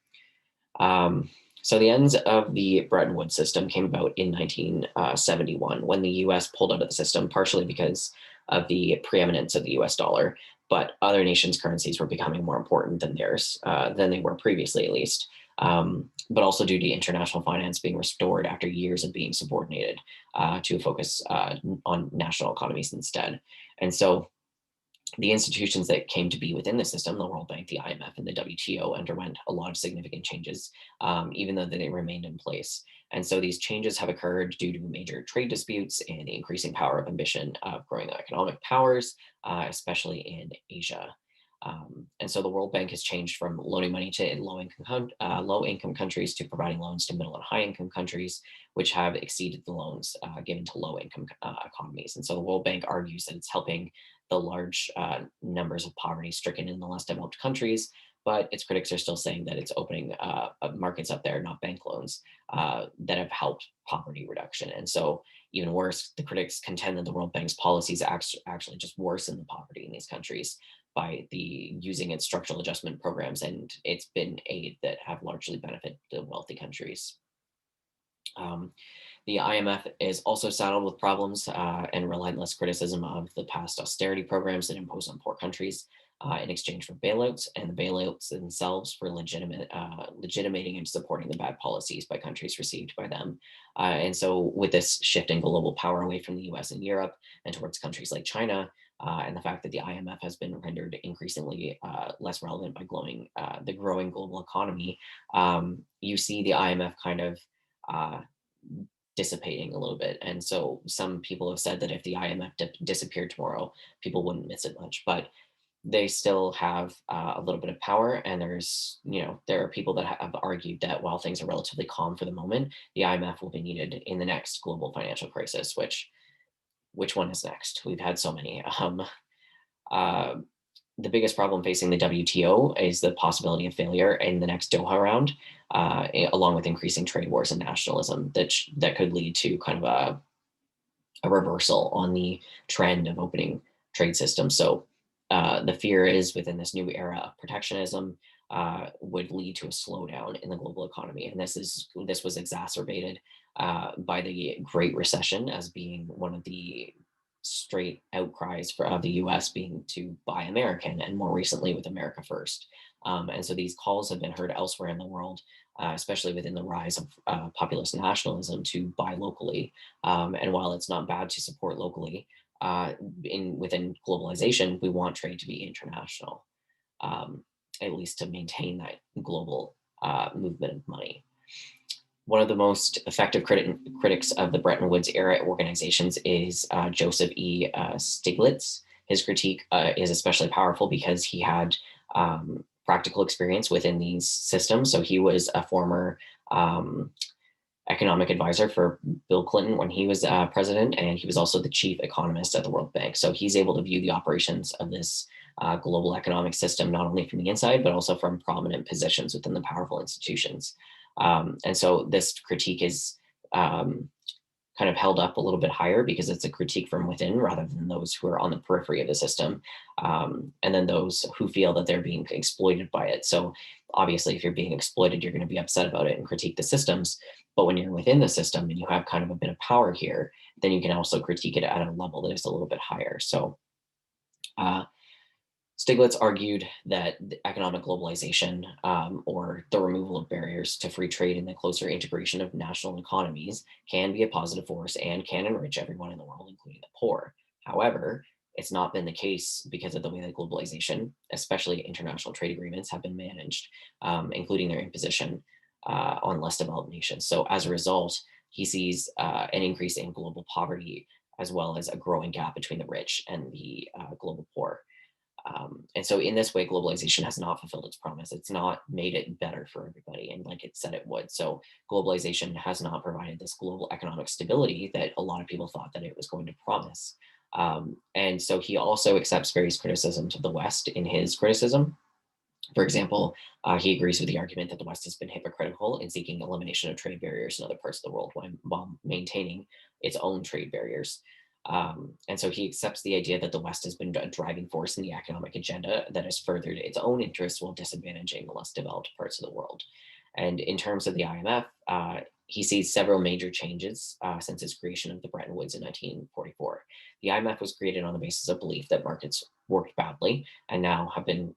Um, so the ends of the Bretton Woods system came about in 1971 when the US pulled out of the system, partially because of the preeminence of the US dollar, but other nations' currencies were becoming more important than theirs, than they were previously, at least. But also due to international finance being restored after years of being subordinated to focus on national economies instead. And so the institutions that came to be within the system, the World Bank, the IMF, and the WTO, underwent a lot of significant changes, even though they remained in place. And so these changes have occurred due to major trade disputes and the increasing power of ambition of growing economic powers, especially in Asia. And so the World Bank has changed from loaning money to low income countries to providing loans to middle and high income countries, which have exceeded the loans given to low income economies. And so the World Bank argues that it's helping the large numbers of poverty stricken in the less developed countries. But its critics are still saying that it's opening markets up there, not bank loans, that have helped poverty reduction. And so, even worse, the critics contend that the World Bank's policies actually just worsen the poverty in these countries by using its structural adjustment programs, and it's been aid that have largely benefited the wealthy countries. Um, the IMF is also saddled with problems and relentless criticism of the past austerity programs that impose on poor countries in exchange for bailouts, and the bailouts themselves for legitimating and supporting the bad policies by countries received by them. And so, with this shift in global power away from the US and Europe and towards countries like China, and the fact that the IMF has been rendered increasingly less relevant by the growing global economy, you see the IMF kind of uh, dissipating a little bit. And so some people have said that if the IMF disappeared tomorrow, people wouldn't miss it much. But they still have a little bit of power. And there are people that have argued that while things are relatively calm for the moment, the IMF will be needed in the next global financial crisis, which one is next? We've had so many. Uh, the biggest problem facing the WTO is the possibility of failure in the next Doha round, along with increasing trade wars and nationalism that could lead to kind of a reversal on the trend of opening trade systems. So the fear is within this new era of protectionism would lead to a slowdown in the global economy, and this was exacerbated by the Great Recession as being one of the straight outcries of the U.S. being to buy American, and more recently with America First. And so these calls have been heard elsewhere in the world, especially within the rise of populist nationalism, to buy locally. And while it's not bad to support locally, within globalization, we want trade to be international, um, at least to maintain that global movement of money. One of the most effective critics of the Bretton Woods era organizations is Joseph E. Stiglitz. His critique is especially powerful because he had practical experience within these systems. So he was a former economic advisor for Bill Clinton when he was president, and he was also the chief economist at the World Bank. So he's able to view the operations of this global economic system not only from the inside, but also from prominent positions within the powerful institutions. And so this critique is kind of held up a little bit higher because it's a critique from within rather than those who are on the periphery of the system, and then those who feel that they're being exploited by it. So obviously, if you're being exploited, you're going to be upset about it and critique the systems. But when you're within the system and you have kind of a bit of power here, then you can also critique it at a level that is a little bit higher. So Stiglitz argued that economic globalization, or the removal of barriers to free trade and the closer integration of national economies, can be a positive force and can enrich everyone in the world, including the poor. However, it's not been the case because of the way that globalization, especially international trade agreements, have been managed, including their imposition on less developed nations. So as a result, he sees an increase in global poverty as well as a growing gap between the rich and the global poor. And so in this way, globalization has not fulfilled its promise. It's not made it better for everybody, and like it said it would. So globalization has not provided this global economic stability that a lot of people thought that it was going to promise. And so he also accepts various criticisms of the West in his criticism. For example, he agrees with the argument that the West has been hypocritical in seeking elimination of trade barriers in other parts of the world while maintaining its own trade barriers. And so he accepts the idea that the West has been a driving force in the economic agenda that has furthered its own interests while disadvantaging the less developed parts of the world. And in terms of the IMF, he sees several major changes since its creation of the Bretton Woods in 1944. The IMF was created on the basis of belief that markets worked badly, and now have been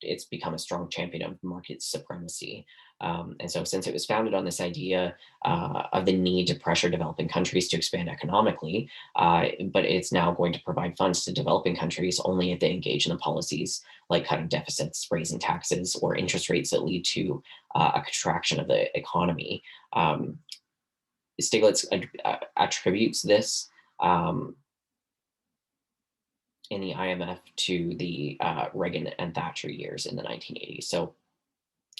it's become a strong champion of market supremacy. And so since it was founded on this idea of the need to pressure developing countries to expand economically, but it's now going to provide funds to developing countries only if they engage in the policies like cutting deficits, raising taxes, or interest rates that lead to a contraction of the economy. um, Stiglitz attributes this um, in the IMF to the Reagan and Thatcher years in the 1980s. So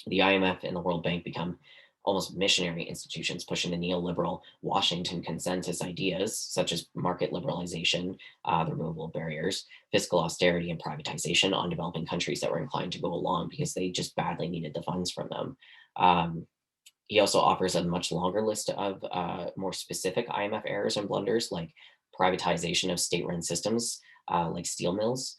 the IMF and the World Bank become almost missionary institutions pushing the neoliberal Washington consensus ideas, such as market liberalization, the removal of barriers, fiscal austerity, and privatization on developing countries that were inclined to go along because they just badly needed the funds from them. Um, he also offers a much longer list of more specific IMF errors and blunders, like privatization of state-run systems, like steel mills,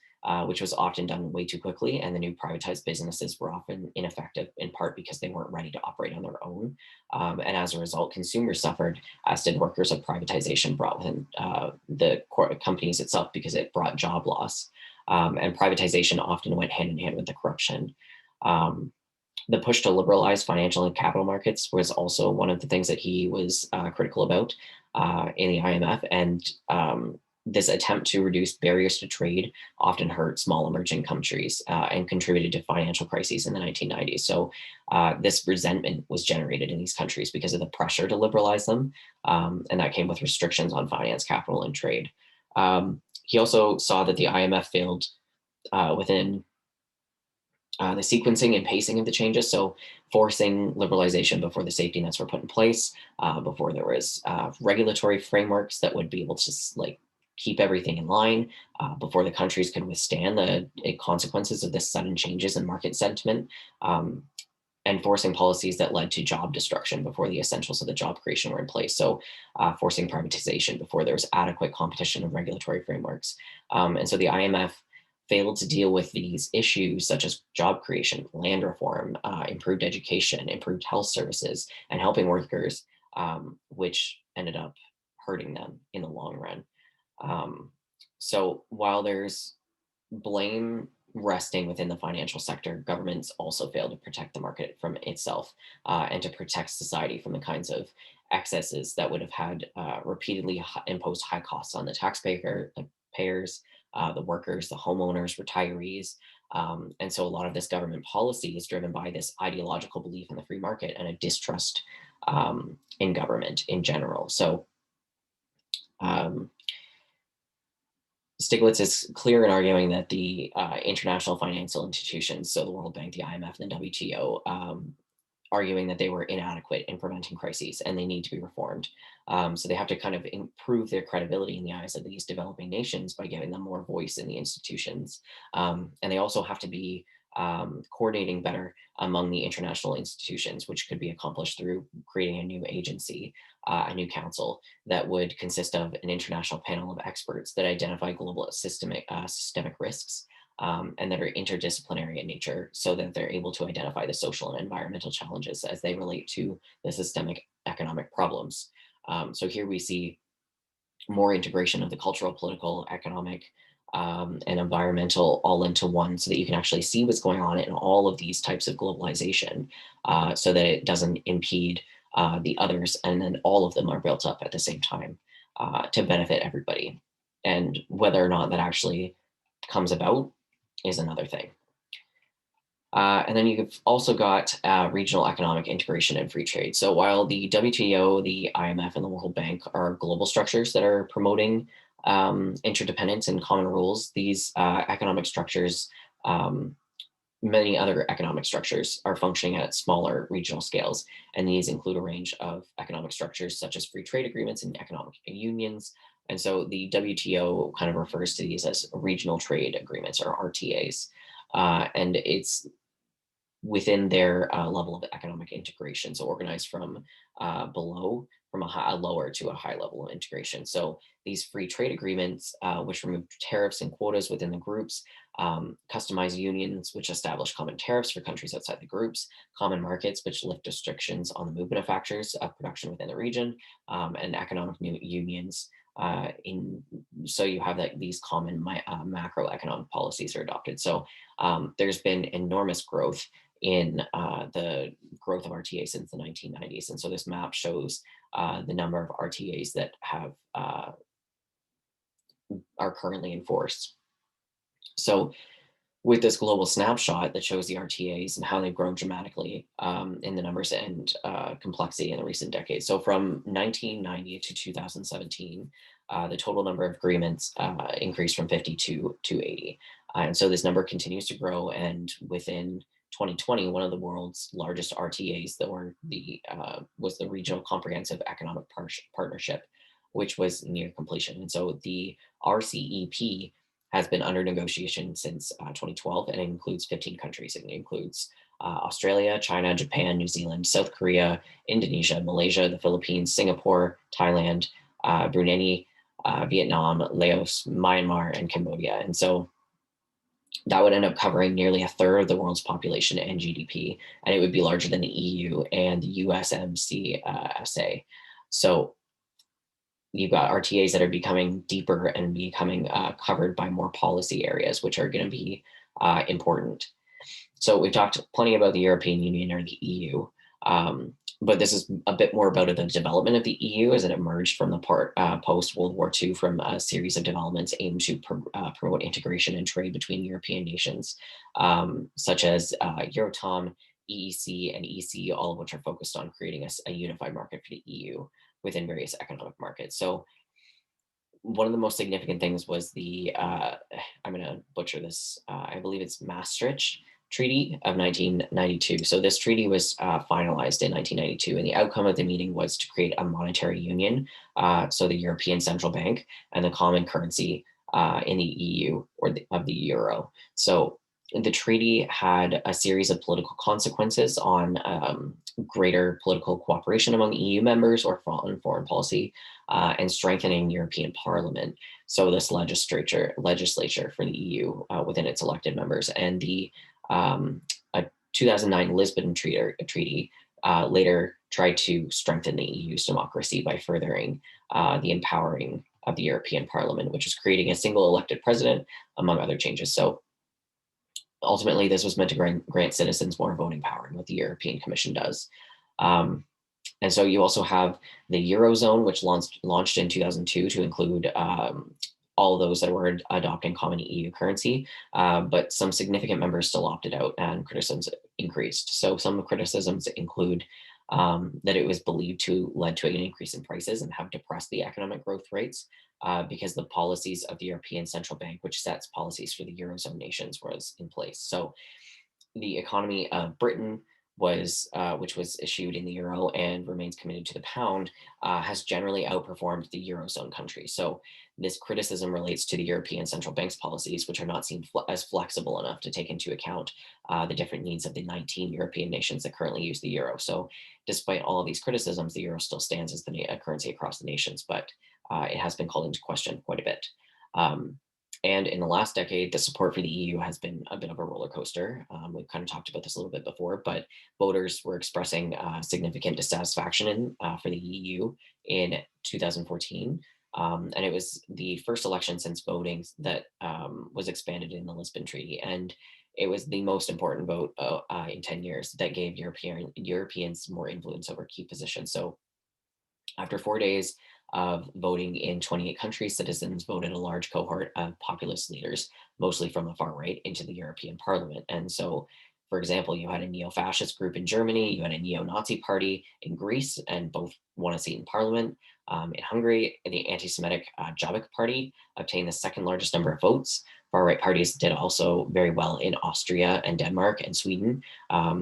which was often done way too quickly, and the new privatized businesses were often ineffective, in part because they weren't ready to operate on their own. And as a result, consumers suffered, as did workers of privatization brought within the companies itself because it brought job loss. And privatization often went hand in hand with the corruption. Um, the push to liberalize financial and capital markets was also one of the things that he was critical about in the IMF. And this attempt to reduce barriers to trade often hurt small emerging countries and contributed to financial crises in the 1990s. So this resentment was generated in these countries because of the pressure to liberalize them. And that came with restrictions on finance, capital, and trade. He also saw that the IMF failed within the sequencing and pacing of the changes. So forcing liberalization before the safety nets were put in place, before there was regulatory frameworks that would be able to like keep everything in line, before the countries could withstand the consequences of this sudden changes in market sentiment, and forcing policies that led to job destruction before the essentials of the job creation were in place. So forcing privatization before there was adequate competition and regulatory frameworks. And so the IMF failed to deal with these issues such as job creation, land reform, improved education, improved health services, and helping workers, which ended up hurting them in the long run. Um, so while there's blame resting within the financial sector, governments also fail to protect the market from itself and to protect society from the kinds of excesses that would have had repeatedly imposed high costs on the taxpayer, like payers, the workers, the homeowners, retirees. And so a lot of this government policy is driven by this ideological belief in the free market and a distrust in government in general. So um, Stiglitz is clear in arguing that the international financial institutions, so the World Bank, the IMF, and the WTO, arguing that they were inadequate in preventing crises and they need to be reformed. So they have to kind of improve their credibility in the eyes of these developing nations by giving them more voice in the institutions. And they also have to be coordinating better among the international institutions, which could be accomplished through creating a new agency, a new council that would consist of an international panel of experts that identify global systemic risks, and that are interdisciplinary in nature so that they're able to identify the social and environmental challenges as they relate to the systemic economic problems. So here we see more integration of the cultural, political, economic, and environmental all into one so that you can actually see what's going on in all of these types of globalization so that it doesn't impede the others, and then all of them are built up at the same time to benefit everybody. And whether or not that actually comes about is another thing. And then you've also got regional economic integration and free trade. So while the WTO, the IMF, and the World Bank are global structures that are promoting interdependence and common rules, these economic structures, many other economic structures, are functioning at smaller regional scales. And these include a range of economic structures such as free trade agreements and economic unions, And so the WTO kind of refers to these as regional trade agreements or RTAs. And it's within their level of economic integration, so organized from below, from a lower to a high level of integration. So these free trade agreements, which remove tariffs and quotas within the groups, customize unions, which establish common tariffs for countries outside the groups, common markets, which lift restrictions on the movement of factors of production within the region, and economic unions. In so you have that these common macroeconomic policies are adopted. So there's been enormous growth in the growth of RTA since the 1990s. And so this map shows the number of RTAs that have are currently enforced. So with this global snapshot that shows the RTAs and how they've grown dramatically in the numbers and complexity in the recent decades. So from 1990 to 2017, the total number of agreements increased from 52 to 80. And so this number continues to grow. And within 2020, one of the world's largest RTAs that were the was the Regional Comprehensive Economic Partnership, which was near completion. And so the RCEP has been under negotiation since 2012, and it includes 15 countries. It includes Australia, China, Japan, New Zealand, South Korea, Indonesia, Malaysia, the Philippines, Singapore, Thailand, Brunei, Vietnam, Laos, Myanmar, and Cambodia. And so that would end up covering nearly a third of the world's population and GDP, and it would be larger than the EU and the USMCA. So you've got RTAs that are becoming deeper and becoming covered by more policy areas, which are going to be important. So we've talked plenty about the European Union or the EU, but this is a bit more about the development of the EU as it emerged from the post World War II from a series of developments aimed to promote integration and trade between European nations, such as Eurotom, EEC, and EC, all of which are focused on creating a unified market for the EU within various economic markets. So one of the most significant things was the I'm going to butcher this. I believe it's Maastricht Treaty of 1992. So this treaty was finalized in 1992, and the outcome of the meeting was to create a monetary union. So the European Central Bank and the common currency in the EU of the euro. So the treaty had a series of political consequences on greater political cooperation among EU members or on foreign policy, and strengthening European Parliament. So this legislature for the EU within its elected members, and the 2009 Lisbon Treaty later tried to strengthen the EU's democracy by furthering the empowering of the European Parliament, which is creating a single elected president, among other changes. So ultimately, this was meant to grant citizens more voting power, and what the European Commission does. And so you also have the Eurozone, which launched in 2002 to include all those that were adopting common EU currency, but some significant members still opted out and criticisms increased. So some criticisms include that it was believed to lead to an increase in prices and have depressed the economic growth rates because the policies of the European Central Bank, which sets policies for the Eurozone nations, was in place. So the economy of Britain which was issued in the euro and remains committed to the pound, has generally outperformed the Eurozone countries. So this criticism relates to the European Central Bank's policies, which are not seen as flexible enough to take into account the different needs of the 19 European nations that currently use the euro. So despite all of these criticisms, the euro still stands as the currency across the nations, but it has been called into question quite a bit. And in the last decade, the support for the EU has been a bit of a roller coaster. We've kind of talked about this a little bit before, but voters were expressing significant dissatisfaction for the EU in 2014. And it was the first election since voting that was expanded in the Lisbon Treaty. And it was the most important vote in 10 years that gave Europeans more influence over key positions. So after 4 days of voting in 28 countries, citizens voted a large cohort of populist leaders, mostly from the far right, into the European Parliament. And so For example, you had a neo-fascist group in Germany, you had a neo-Nazi party in Greece, and both won a seat in parliament. In Hungary, the anti-Semitic Jobbik Party obtained the second largest number of votes. Far-right parties did also very well in Austria and Denmark and Sweden,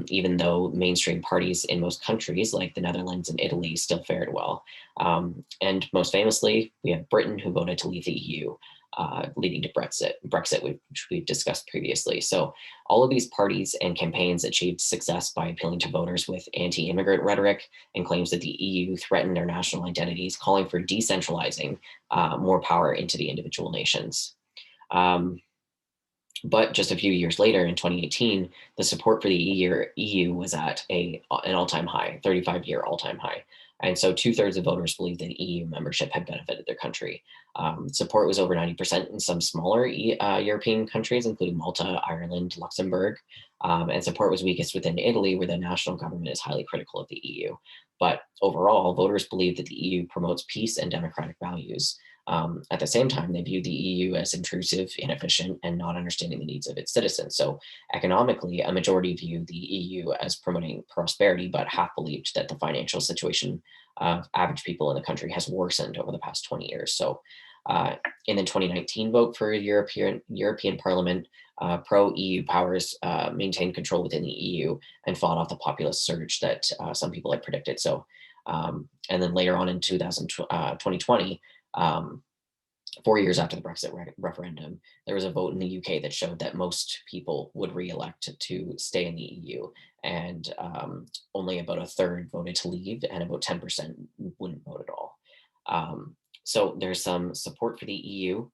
even though mainstream parties in most countries, like the Netherlands and Italy, still fared well. And most famously, we have Britain, who voted to leave the EU, leading to Brexit, which we've discussed previously. So all of these parties and campaigns achieved success by appealing to voters with anti-immigrant rhetoric and claims that the EU threatened their national identities, calling for decentralizing more power into the individual nations. But just a few years later, in 2018, the support for the EU was at an all-time high, 35-year all-time high. And so 2/3 of voters believe that EU membership had benefited their country. Support was over 90% in some smaller European countries, including Malta, Ireland, Luxembourg. And support was weakest within Italy, where the national government is highly critical of the EU. But overall, voters believe that the EU promotes peace and democratic values. At the same time, they view the EU as intrusive, inefficient, and not understanding the needs of its citizens. So, economically, a majority view the EU as promoting prosperity, but half believed that the financial situation of average people in the country has worsened over the past 20 years. So, in the 2019 vote for European Parliament, pro-EU powers maintained control within the EU and fought off the populist surge that some people had predicted. So, and then later on in 2020, 4 years after the Brexit referendum, there was a vote in the UK that showed that most people would re-elect to stay in the EU, and only about a third voted to leave, and about 10% wouldn't vote at all. So there's some support for the EU,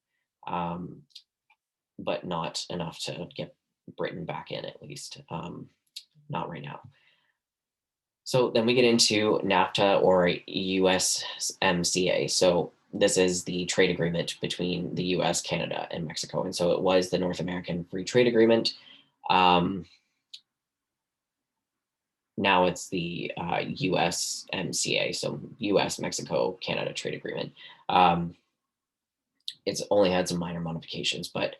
but not enough to get Britain back in, at least. Not right now. So then we get into NAFTA, or USMCA. So this is the trade agreement between the US, Canada, and Mexico. And so it was the North American Free Trade Agreement. Now it's the USMCA, so US, Mexico, Canada Trade Agreement. It's only had some minor modifications, but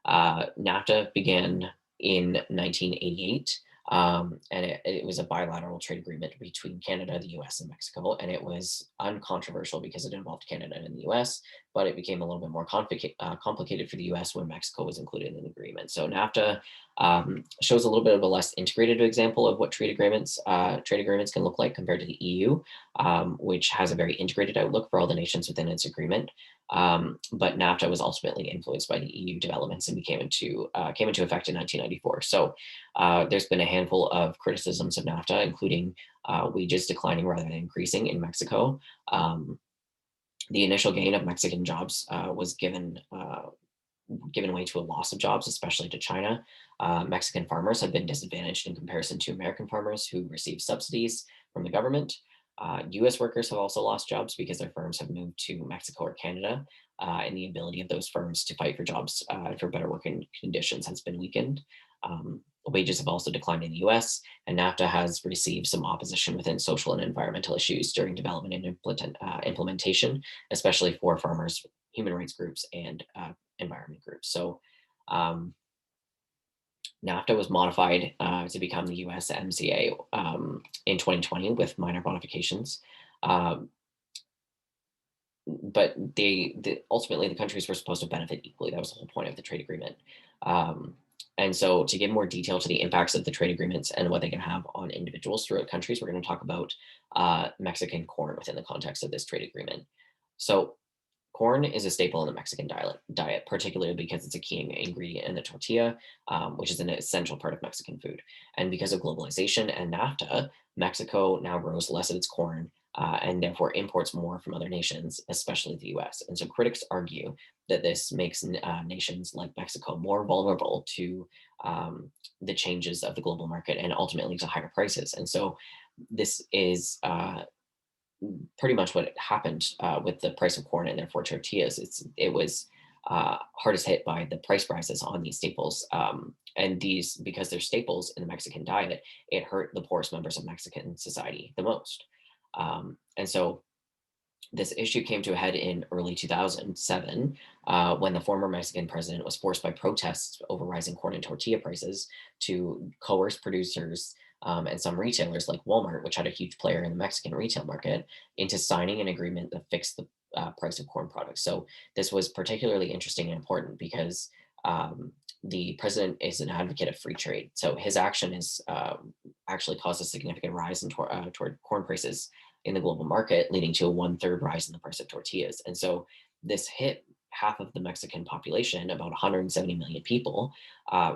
NAFTA began in 1988. And it was a bilateral trade agreement between Canada, the US, and Mexico. And it was uncontroversial because it involved Canada and the US, but it became a little bit more complicated for the US when Mexico was included in the agreement. So NAFTA shows a little bit of a less integrated example of what trade agreements can look like compared to the EU, which has a very integrated outlook for all the nations within its agreement. But NAFTA was ultimately influenced by the EU developments and came into effect in 1994. So there's been a handful of criticisms of NAFTA, including wages declining rather than increasing in Mexico. The initial gain of Mexican jobs was given way to a loss of jobs, especially to China. Mexican farmers have been disadvantaged in comparison to American farmers who receive subsidies from the government. US workers have also lost jobs because their firms have moved to Mexico or Canada, and the ability of those firms to fight for jobs for better working conditions has been weakened. Wages have also declined in the US, and NAFTA has received some opposition within social and environmental issues during development and implementation, especially for farmers, human rights groups, and environment groups. So NAFTA was modified to become the USMCA in 2020 with minor modifications. But ultimately the countries were supposed to benefit equally. That was the whole point of the trade agreement. And so to give more detail to the impacts of the trade agreements and what they can have on individuals throughout countries, we're going to talk about Mexican corn within the context of this trade agreement. So corn is a staple in the Mexican diet, particularly because it's a key ingredient in the tortilla, which is an essential part of Mexican food. And because of globalization and NAFTA, Mexico now grows less of its corn and therefore imports more from other nations, especially the US. And so critics argue that this makes nations like Mexico more vulnerable to the changes of the global market and ultimately to higher prices. And so this is pretty much what happened with the price of corn and therefore tortillas. It was hardest hit by the price rises on these staples. And these, because they're staples in the Mexican diet, it hurt the poorest members of Mexican society the most. And so This issue came to a head in early 2007 when the former Mexican president was forced by protests over rising corn and tortilla prices to coerce producers and some retailers like Walmart, which had a huge player in the Mexican retail market, into signing an agreement that fixed the price of corn products. So this was particularly interesting and important because the president is an advocate of free trade. So his action is actually caused a significant rise in toward corn prices in the global market, leading to a one-third rise in the price of tortillas. And so this hit half of the Mexican population, about 170 million people,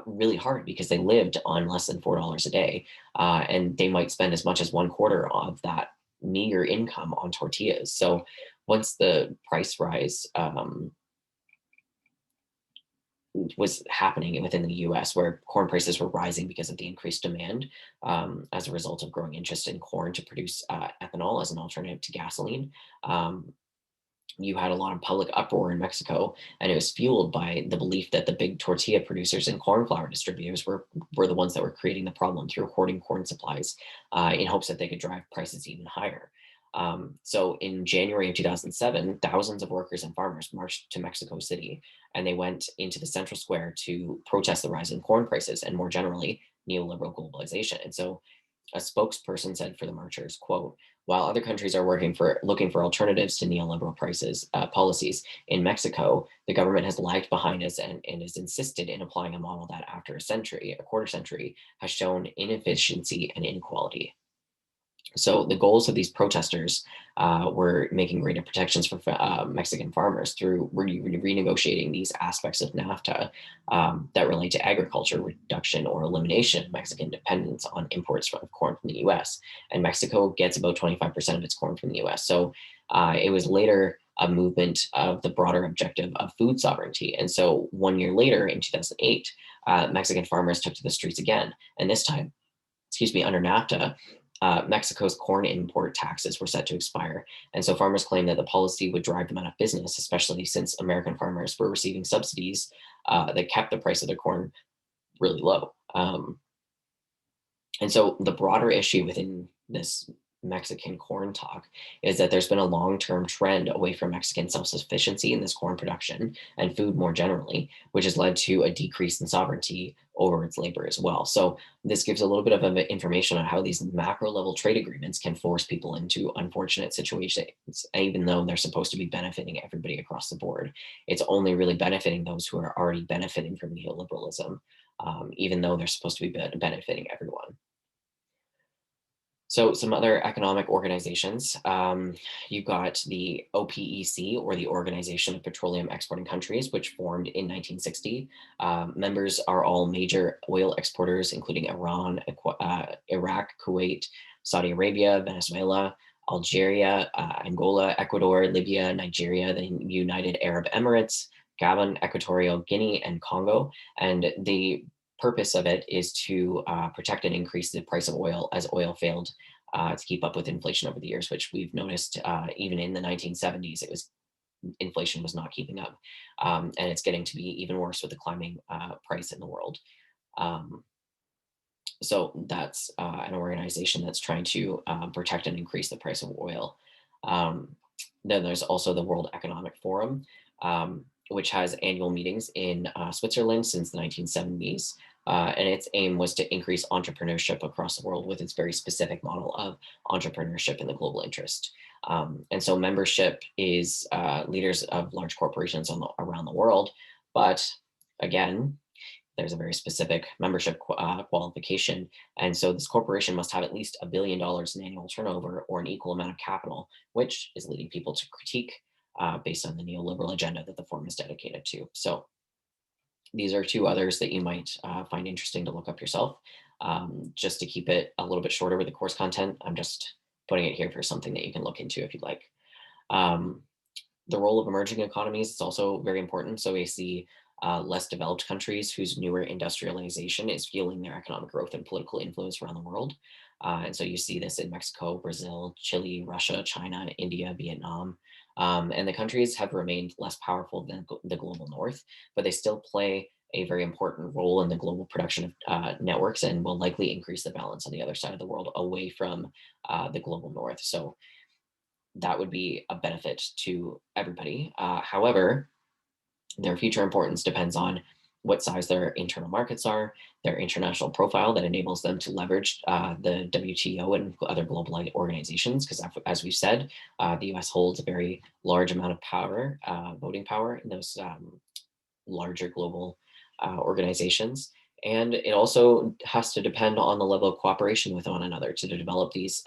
really hard because they lived on less than $4 a day. And they might spend as much as one quarter of that meager income on tortillas. So once the price rise was happening within the US, where corn prices were rising because of the increased demand as a result of growing interest in corn to produce ethanol as an alternative to gasoline. You had a lot of public uproar in Mexico, and it was fueled by the belief that the big tortilla producers and corn flour distributors were the ones that were creating the problem through hoarding corn supplies in hopes that they could drive prices even higher. So in January of 2007, thousands of workers and farmers marched to Mexico City, and they went into the central square to protest the rise in corn prices and more generally neoliberal globalization. And so a spokesperson said for the marchers, quote, while other countries are looking for alternatives to neoliberal policies, in Mexico, the government has lagged behind us and has insisted in applying a model that after a quarter century, has shown inefficiency and inequality. So the goals of these protesters were making greater protections for Mexican farmers through renegotiating these aspects of NAFTA that relate to agriculture reduction or elimination of Mexican dependence on imports of corn from the U.S. And Mexico gets about 25% of its corn from the U.S. So it was later a movement of the broader objective of food sovereignty. And so 1 year later, in 2008, Mexican farmers took to the streets again, and this time, excuse me, under NAFTA, Mexico's corn import taxes were set to expire. And so farmers claimed that the policy would drive them out of business, especially since American farmers were receiving subsidies that kept the price of their corn really low. And so the broader issue within this Mexican corn talk is that there's been a long-term trend away from Mexican self-sufficiency in this corn production and food more generally, which has led to a decrease in sovereignty over its labor as well. So this gives a little bit of information on how these macro level trade agreements can force people into unfortunate situations, even though they're supposed to be benefiting everybody across the board. It's only really benefiting those who are already benefiting from neoliberalism, even though they're supposed to be benefiting everyone. So some other economic organizations, you've got the OPEC, or the Organization of Petroleum Exporting Countries, which formed in 1960. Members are all major oil exporters, including Iran, Iraq, Kuwait, Saudi Arabia, Venezuela, Algeria, Angola, Ecuador, Libya, Nigeria, the United Arab Emirates, Gabon, Equatorial Guinea, and Congo. And the purpose of it is to protect and increase the price of oil as oil failed to keep up with inflation over the years, which we've noticed even in the 1970s, inflation was not keeping up, and it's getting to be even worse with the climbing price in the world. Um, so that's an organization that's trying to protect and increase the price of oil. Um, then there's also the World Economic Forum, which has annual meetings in Switzerland since the 1970s. And its aim was to increase entrepreneurship across the world with its very specific model of entrepreneurship in the global interest. And so membership is leaders of large corporations around the world. But again, there's a very specific membership qualification. And so this corporation must have at least $1 billion in annual turnover or an equal amount of capital, which is leading people to critique based on the neoliberal agenda that the forum is dedicated to. So these are two others that you might find interesting to look up yourself. Just to keep it a little bit shorter with the course content, I'm just putting it here for something that you can look into if you'd like. The role of emerging economies is also very important. So we see less developed countries whose newer industrialization is fueling their economic growth and political influence around the world. And so you see this in Mexico, Brazil, Chile, Russia, China, India, Vietnam. And the countries have remained less powerful than the global north, but they still play a very important role in the global production of networks and will likely increase the balance on the other side of the world away from the global north. So that would be a benefit to everybody. However, their future importance depends on what size their internal markets are, their international profile that enables them to leverage the WTO and other global organizations. Because as we've said, the US holds a very large amount of power, voting power in those larger global organizations. And it also has to depend on the level of cooperation with one another to develop these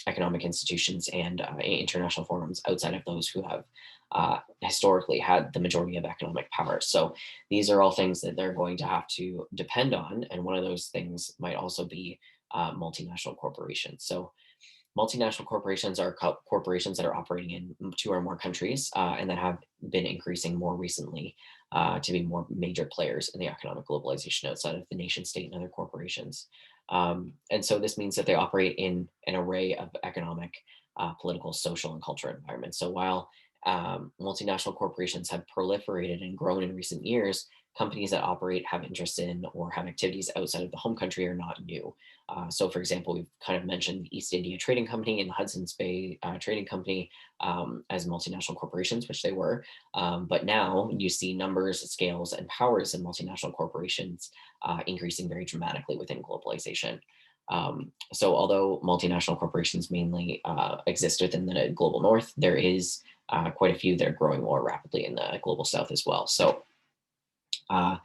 economic institutions and international forums outside of those who have historically had the majority of economic power. So these are all things that they're going to have to depend on. And one of those things might also be multinational corporations. So multinational corporations are corporations that are operating in two or more countries and that have been increasing more recently to be more major players in the economic globalization outside of the nation state and other corporations. And so this means that they operate in an array of economic, political, social, and cultural environments. So while multinational corporations have proliferated and grown in recent years, companies that operate, have interest in, or have activities outside of the home country are not new. So, for example, we've kind of mentioned the East India Trading Company and the Hudson's Bay Trading Company as multinational corporations, which they were. But now you see numbers, scales, and powers in multinational corporations increasing very dramatically within globalization. So, although multinational corporations mainly exist within the global north, there is quite a few that are growing more rapidly in the global south as well. So, uh,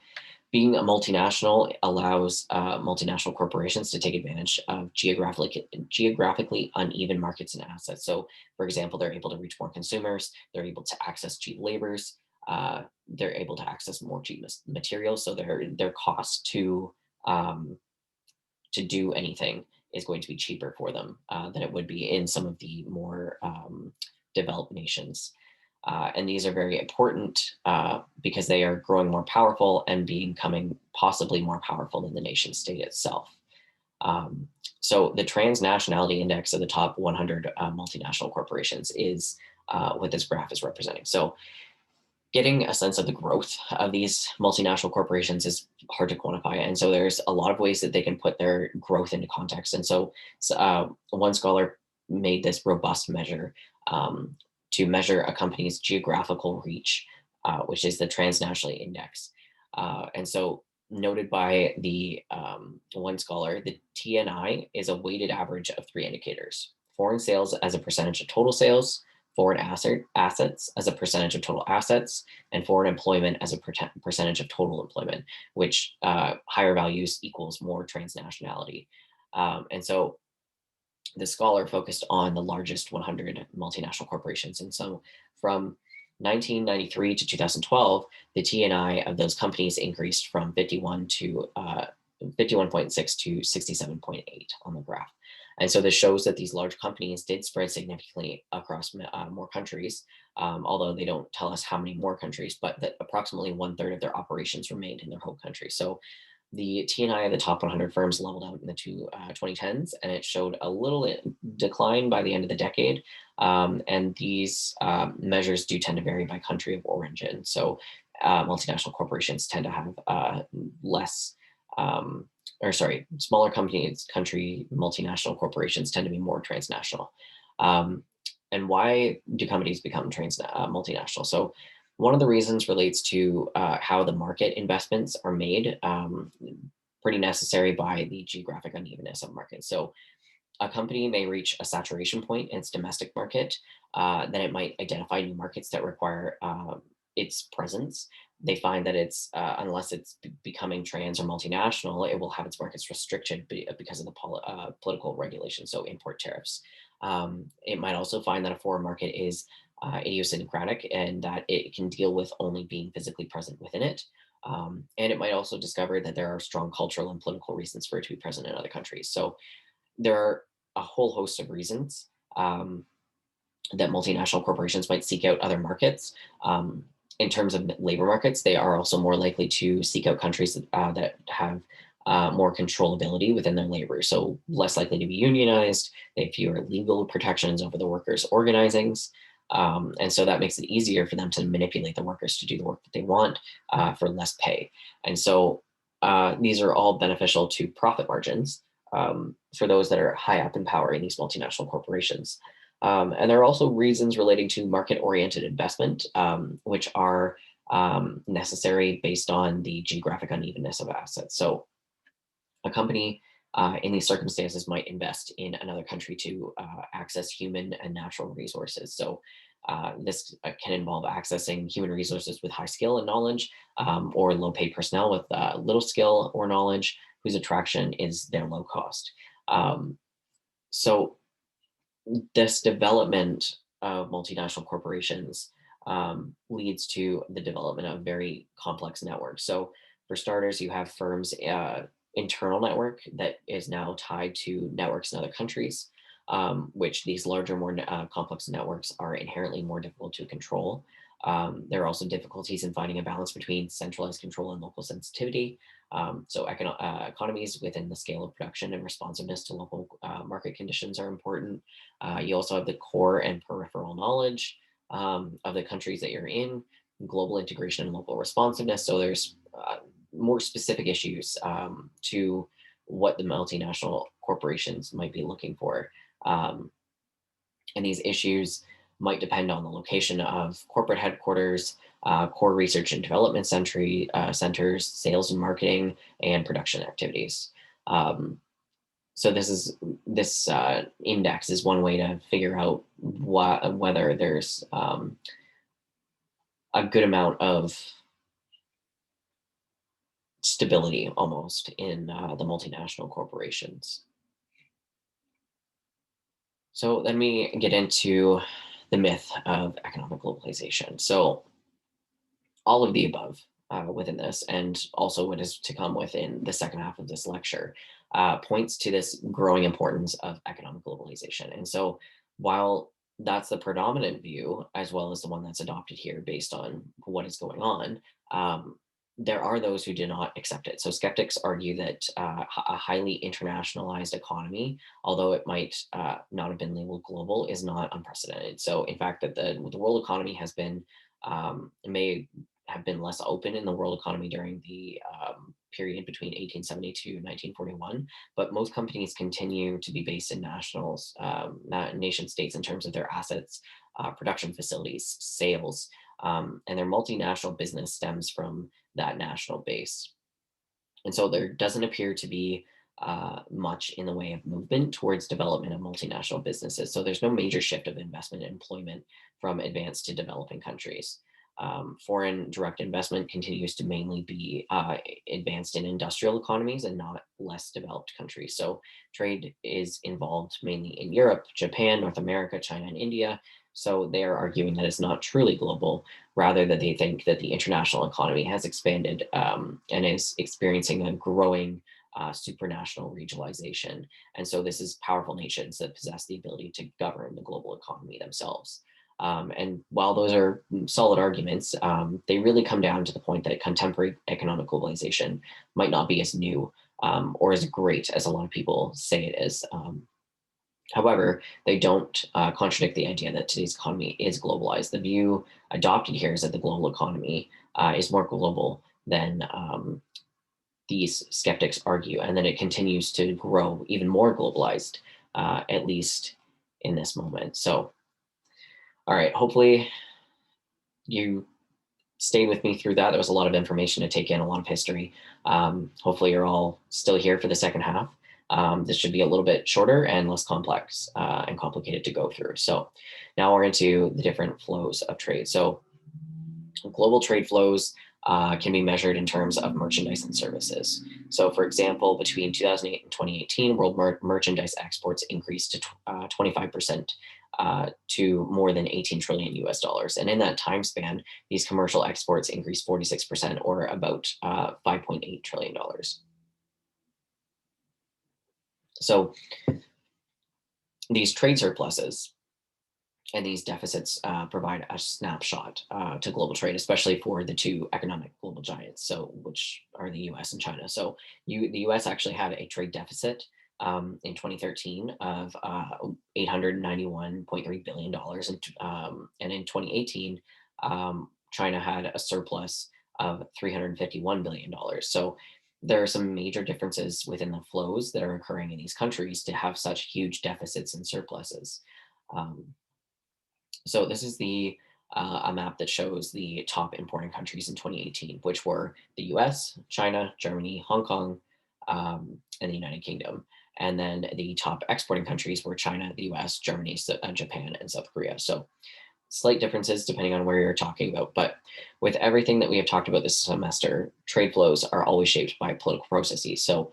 being a multinational allows multinational corporations to take advantage of geographically uneven markets and assets. So, for example, they're able to reach more consumers, they're able to access cheap labors, they're able to access more cheap materials. So their cost to do anything is going to be cheaper for them than it would be in some of the more developed nations. And these are very important because they are growing more powerful and becoming possibly more powerful than the nation state itself. Um, so the transnationality index of the top 100 multinational corporations is what this graph is representing. So getting a sense of the growth of these multinational corporations is hard to quantify. And so there's a lot of ways that they can put their growth into context. And so one scholar made this robust measure to measure a company's geographical reach, which is the transnationally index. And so noted by the one scholar, the TNI is a weighted average of three indicators: foreign sales as a percentage of total sales, foreign assets as a percentage of total assets, and foreign employment as a percentage of total employment, which higher values equals more transnationality. And so the scholar focused on the largest 100 multinational corporations. And so from 1993 to 2012, the TNI of those companies increased from 51.6 to 67.8 on the graph. And so this shows that these large companies did spread significantly across more countries, although they don't tell us how many more countries, but that approximately one third of their operations remained in their home country. So the TNI of the top 100 firms leveled out in the 2010s, and it showed a little decline by the end of the decade. And these measures do tend to vary by country of origin. So multinational corporations tend to have less, smaller companies, country multinational corporations tend to be more transnational. And why do companies become multinational? So one of the reasons relates to how the market investments are made, pretty necessary by the geographic unevenness of markets. So a company may reach a saturation point in its domestic market, then it might identify new markets that require its presence. They find that unless it's becoming trans or multinational, it will have its markets restricted because of the political regulations, so import tariffs. It might also find that a foreign market is idiosyncratic and that it can deal with only being physically present within it. And it might also discover that there are strong cultural and political reasons for it to be present in other countries. So there are a whole host of reasons that multinational corporations might seek out other markets. In terms of labor markets, they are also more likely to seek out countries that have more controllability within their labor. So less likely to be unionized, they have fewer legal protections over the workers' organizings. And so that makes it easier for them to manipulate the workers to do the work that they want for less pay. And so these are all beneficial to profit margins for those that are high up in power in these multinational corporations. And there are also reasons relating to market-oriented investment, which are necessary based on the geographic unevenness of assets. So a company in these circumstances might invest in another country to access human and natural resources. So this can involve accessing human resources with high skill and knowledge, or low paid personnel with little skill or knowledge, whose attraction is their low cost. Um, so this development of multinational corporations leads to the development of very complex networks. So, for starters, you have firms' internal network that is now tied to networks in other countries, which these larger, more complex networks are inherently more difficult to control. There are also difficulties in finding a balance between centralized control and local sensitivity. So economies within the scale of production and responsiveness to local market conditions are important. You also have the core and peripheral knowledge of the countries that you're in, global integration and local responsiveness. So there's more specific issues to what the multinational corporations might be looking for. Um, and these issues might depend on the location of corporate headquarters, core research and development centers, sales and marketing, and production activities. Um, so this index is one way to figure out whether there's a good amount of stability almost in the multinational corporations. So let me get into the myth of economic globalization. So all of the above within this, and also what is to come within the second half of this lecture, points to this growing importance of economic globalization. And so, while that's the predominant view, as well as the one that's adopted here based on what is going on, there are those who do not accept it. So, skeptics argue that a highly internationalized economy, although it might not have been labeled global, is not unprecedented. So, in fact, that the world economy has been may have been less open in the world economy during the period between 1872 and 1941. But most companies continue to be based in nation states in terms of their assets, production facilities, sales, and their multinational business stems from that national base. And so there doesn't appear to be much in the way of movement towards development of multinational businesses. So there's no major shift of investment and employment from advanced to developing countries. Foreign direct investment continues to mainly be advanced in industrial economies and not less developed countries. So trade is involved mainly in Europe, Japan, North America, China, and India. So they are arguing that it's not truly global, rather that they think that the international economy has expanded and is experiencing a growing supranational regionalization. And so this is powerful nations that possess the ability to govern the global economy themselves. And while those are solid arguments, they really come down to the point that contemporary economic globalization might not be as new or as great as a lot of people say it is. However, they don't contradict the idea that today's economy is globalized. The view adopted here is that the global economy is more global than these skeptics argue, and that it continues to grow even more globalized, at least in this moment. So, all right, hopefully you stayed with me through that. There was a lot of information to take in, a lot of history. Hopefully, you're all still here for the second half. This should be a little bit shorter and less complex and complicated to go through. So now we're into the different flows of trade. So global trade flows can be measured in terms of merchandise and services. So, for example, between 2008 and 2018, world merchandise exports increased to 25% to more than 18 trillion US dollars. And in that time span, these commercial exports increased 46%, or about $5.8 trillion. So, these trade surpluses and these deficits provide a snapshot to global trade, especially for the two economic global giants, so which are the U.S. and China. So the U.S. actually had a trade deficit in 2013 of $891.3 billion, and in 2018, China had a surplus of $351 billion. So there are some major differences within the flows that are occurring in these countries to have such huge deficits and surpluses. Um, so this is a map that shows the top importing countries in 2018, which were the US, China, Germany, Hong Kong, and the United Kingdom. And then the top exporting countries were China, the US, Germany, Japan, and South Korea. So slight differences depending on where you're talking about. But with everything that we have talked about this semester, trade flows are always shaped by political processes. So,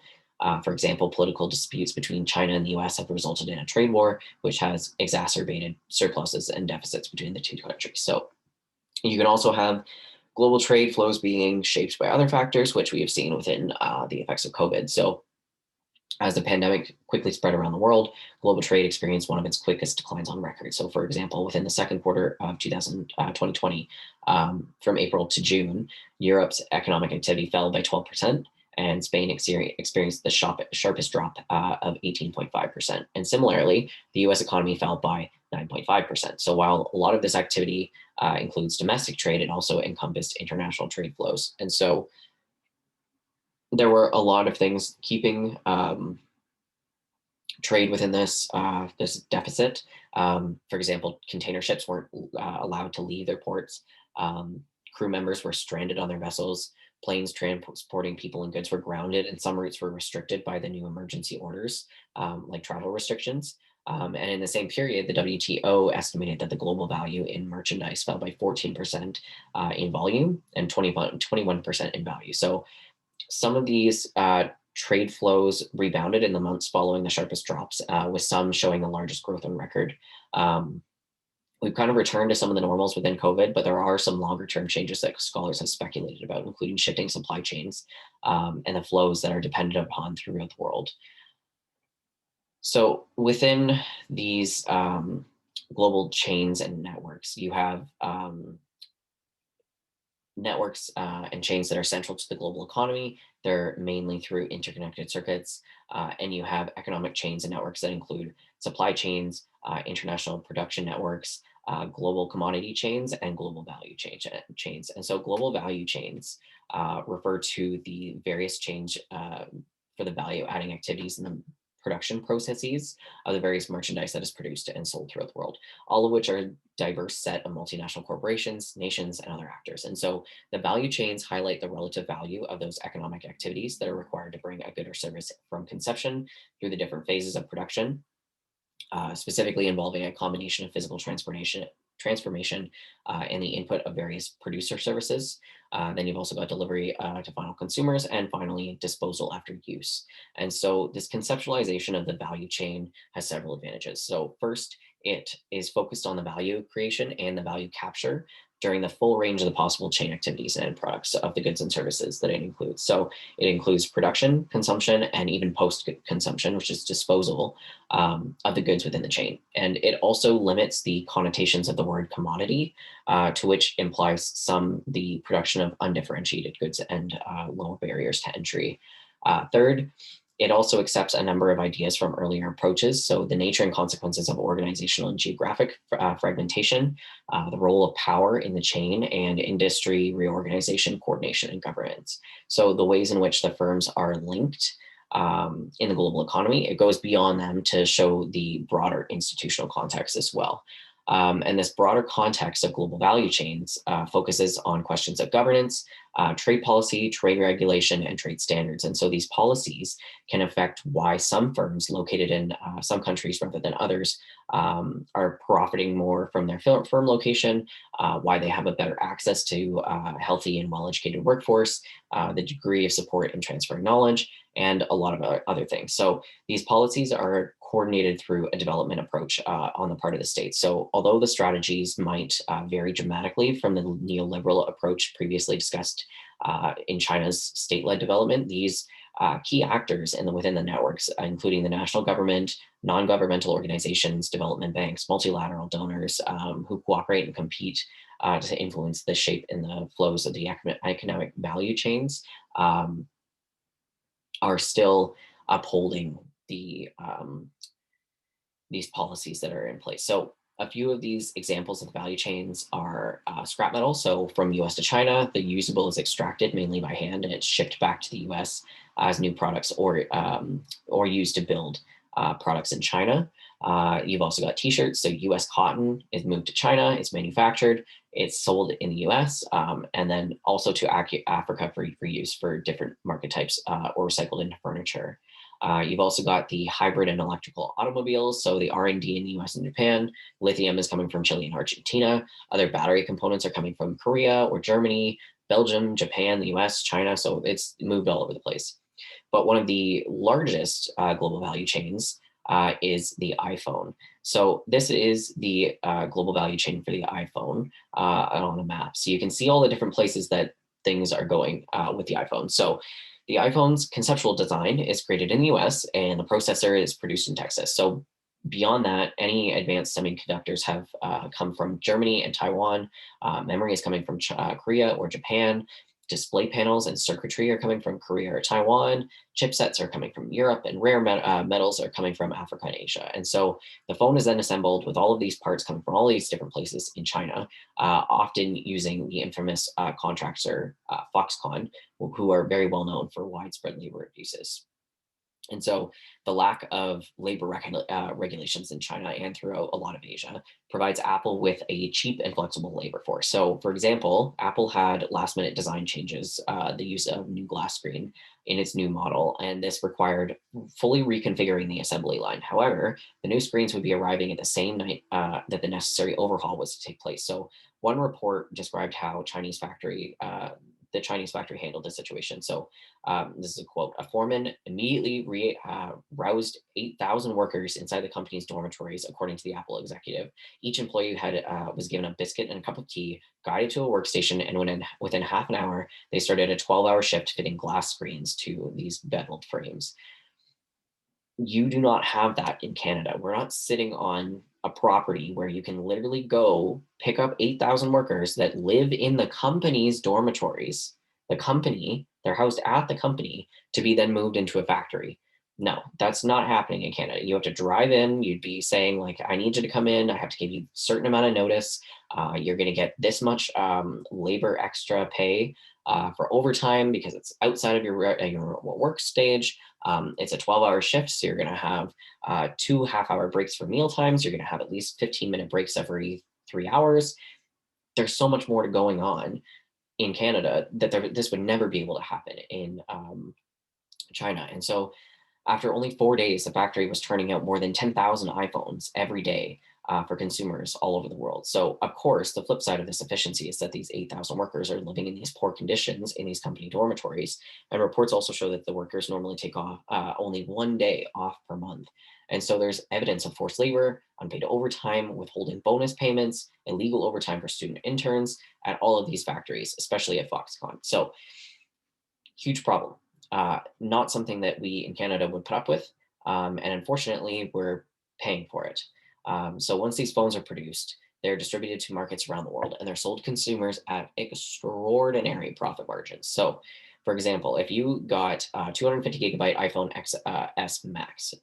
for example, political disputes between China and the US have resulted in a trade war, which has exacerbated surpluses and deficits between the two countries. So, you can also have global trade flows being shaped by other factors, which we have seen within the effects of COVID. So, as the pandemic quickly spread around the world, global trade experienced one of its quickest declines on record. So, for example, within the second quarter of 2020, from April to June, Europe's economic activity fell by 12%, and Spain experienced the sharpest drop of 18.5%. And similarly, the US economy fell by 9.5%. So, while a lot of this activity includes domestic trade, it also encompassed international trade flows. And so, there were a lot of things keeping trade within this deficit. For example, container ships weren't allowed to leave their ports. Um, Crew members were stranded on their vessels. Planes transporting people and goods were grounded, and some routes were restricted by the new emergency orders, like travel restrictions. And in the same period, the WTO estimated that the global value in merchandise fell by 14% in volume and 21% in value. So some of these trade flows rebounded in the months following the sharpest drops, with some showing the largest growth on record. Um, we've kind of returned to some of the normals within COVID, but there are some longer term changes that scholars have speculated about, including shifting supply chains and the flows that are dependent upon throughout the world. So within these global chains and networks, you have networks and chains that are central to the global economy. They're mainly through interconnected circuits. And you have economic chains and networks that include supply chains, international production networks, global commodity chains, and global chains. And so global value chains refer to the various chains for the value adding activities in the production processes of the various merchandise that is produced and sold throughout the world, all of which are a diverse set of multinational corporations, nations, and other actors. And so the value chains highlight the relative value of those economic activities that are required to bring a good or service from conception through the different phases of production, specifically involving a combination of physical transformation and the input of various producer services. Then you've also got delivery to final consumers, and finally disposal after use. And so this conceptualization of the value chain has several advantages. So first, it is focused on the value creation and the value capture during the full range of the possible chain activities and products of the goods and services that it includes. So it includes production, consumption, and even post-consumption, which is disposal of the goods within the chain. And it also limits the connotations of the word commodity, to which implies the production of undifferentiated goods and low barriers to entry. Third, it also accepts a number of ideas from earlier approaches. So the nature and consequences of organizational and geographic fragmentation, the role of power in the chain, and industry reorganization, coordination, and governance. So the ways in which the firms are linked in the global economy, it goes beyond them to show the broader institutional context as well. And this broader context of global value chains focuses on questions of governance, trade policy, trade regulation, and trade standards. And so these policies can affect why some firms located in some countries rather than others are profiting more from their firm location, why they have a better access to a healthy and well-educated workforce, the degree of support in transferring knowledge, and a lot of other things. So these policies are coordinated through a development approach on the part of the state. So although the strategies might vary dramatically from the neoliberal approach previously discussed in China's state-led development, these key actors within the networks, including the national government, non-governmental organizations, development banks, multilateral donors who cooperate and compete to influence the shape and the flows of the economic value chains, are still upholding these policies that are in place. So a few of these examples of the value chains are scrap metal. So from US to China, the usable is extracted mainly by hand and it's shipped back to the US as new products or used to build products in China. You've also got t-shirts. So US cotton is moved to China, it's manufactured, it's sold in the US, and then also to Africa for use for different market types or recycled into furniture. You've also got the hybrid and electrical automobiles. So the R&D in the US and Japan. Lithium is coming from Chile and Argentina. Other battery components are coming from Korea or Germany, Belgium, Japan, the US, China. So it's moved all over the place. But one of the largest global value chains is the iPhone. So this is the global value chain for the iPhone on a map. So you can see all the different places that things are going with the iPhone. So the iPhone's conceptual design is created in the US and the processor is produced in Texas. So beyond that, any advanced semiconductors have come from Germany and Taiwan. Memory is coming from Korea or Japan. Display panels and circuitry are coming from Korea or Taiwan. Chipsets are coming from Europe, and rare metals are coming from Africa and Asia. And so the phone is then assembled with all of these parts coming from all these different places in China, often using the infamous contractor Foxconn, who are very well known for widespread labor abuses. And so the lack of labor regulations in China and throughout a lot of Asia provides Apple with a cheap and flexible labor force. So, for example, Apple had last minute design changes, the use of new glass screen in its new model, and this required fully reconfiguring the assembly line. However, the new screens would be arriving at the same night that the necessary overhaul was to take place. So, one report described how the Chinese factory handled the situation. So this is a quote. A foreman immediately roused 8,000 workers inside the company's dormitories, according to the Apple executive. Each employee was given a biscuit and a cup of tea, guided to a workstation, and within half an hour, they started a 12-hour shift fitting glass screens to these beveled frames. You do not have that in Canada. We're not sitting on a property where you can literally go pick up 8,000 workers that live in the company's dormitories. The company, they're housed at the company to be then moved into a factory. No, that's not happening in Canada. You have to drive in. You'd be saying, like, I need you to come in. I have to give you a certain amount of notice. You're going to get this much labor extra pay for overtime because it's outside of your work stage. It's a 12-hour shift, so you're going to have 2 half-hour breaks for meal times. You're going to have at least 15-minute breaks every 3 hours. There's so much more going on in Canada that this would never be able to happen in China. And so after only 4 days, the factory was turning out more than 10,000 iPhones every day for consumers all over the world. So, of course, the flip side of this efficiency is that these 8,000 workers are living in these poor conditions in these company dormitories. And reports also show that the workers normally take off only 1 day off per month. And so there's evidence of forced labor, unpaid overtime, withholding bonus payments, illegal overtime for student interns at all of these factories, especially at Foxconn. So, huge problem. Not something that we in Canada would put up with. And unfortunately, we're paying for it. So once these phones are produced, they're distributed to markets around the world and they're sold to consumers at extraordinary profit margins. So, for example, if you got 250 gigabyte iPhone S Max,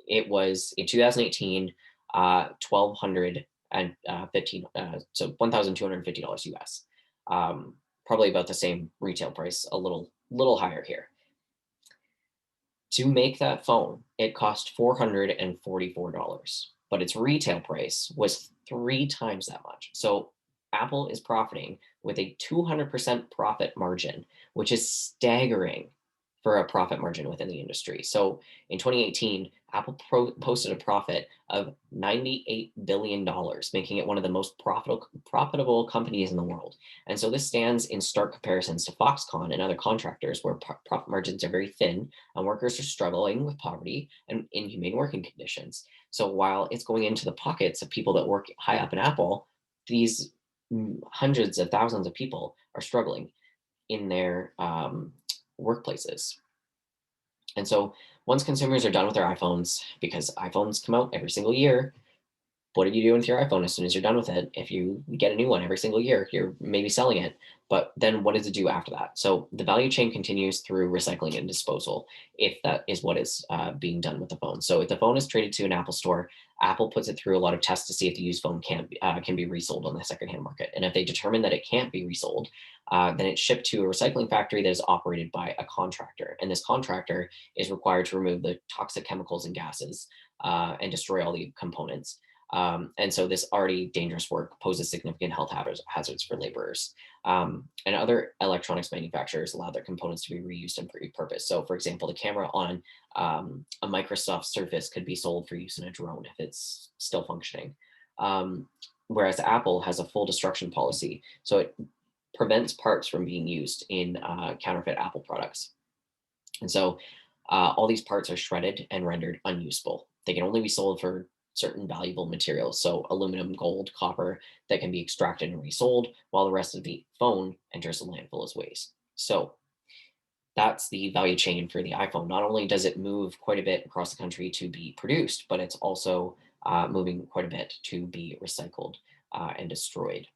it was in 2018, 1,215, so $1,250 US. Probably about the same retail price, a little higher here. To make that phone, it cost $444, but its retail price was 3 times that much. So Apple is profiting with a 200% profit margin, which is staggering for a profit margin within the industry. So in 2018, Apple posted a profit of $98 billion, making it one of the most profitable companies in the world. And so this stands in stark comparisons to Foxconn and other contractors where profit margins are very thin and workers are struggling with poverty and inhumane working conditions. So while it's going into the pockets of people that work high up in Apple, these hundreds of thousands of people are struggling in their workplaces. And so once consumers are done with their iPhones, because iPhones come out every single year, what are you doing with your iPhone as soon as you're done with it? If you get a new one every single year, you're maybe selling it. But then what does it do after that? So the value chain continues through recycling and disposal, if that is what is being done with the phone. So if the phone is traded to an Apple store, Apple puts it through a lot of tests to see if the used phone can be resold on the secondhand market. And if they determine that it can't be resold, then it's shipped to a recycling factory that is operated by a contractor. And this contractor is required to remove the toxic chemicals and gases and destroy all the components. And so this already dangerous work poses significant health hazards for laborers. And other electronics manufacturers allow their components to be reused and repurposed. So, for example, the camera on a Microsoft Surface could be sold for use in a drone if it's still functioning. Um, Whereas Apple has a full destruction policy, so it prevents parts from being used in counterfeit Apple products. And so all these parts are shredded and rendered unusable. They can only be sold for certain valuable materials, so aluminum, gold, copper, that can be extracted and resold, while the rest of the phone enters the landfill as waste. So that's the value chain for the iPhone. Not only does it move quite a bit across the country to be produced, but it's also moving quite a bit to be recycled and destroyed.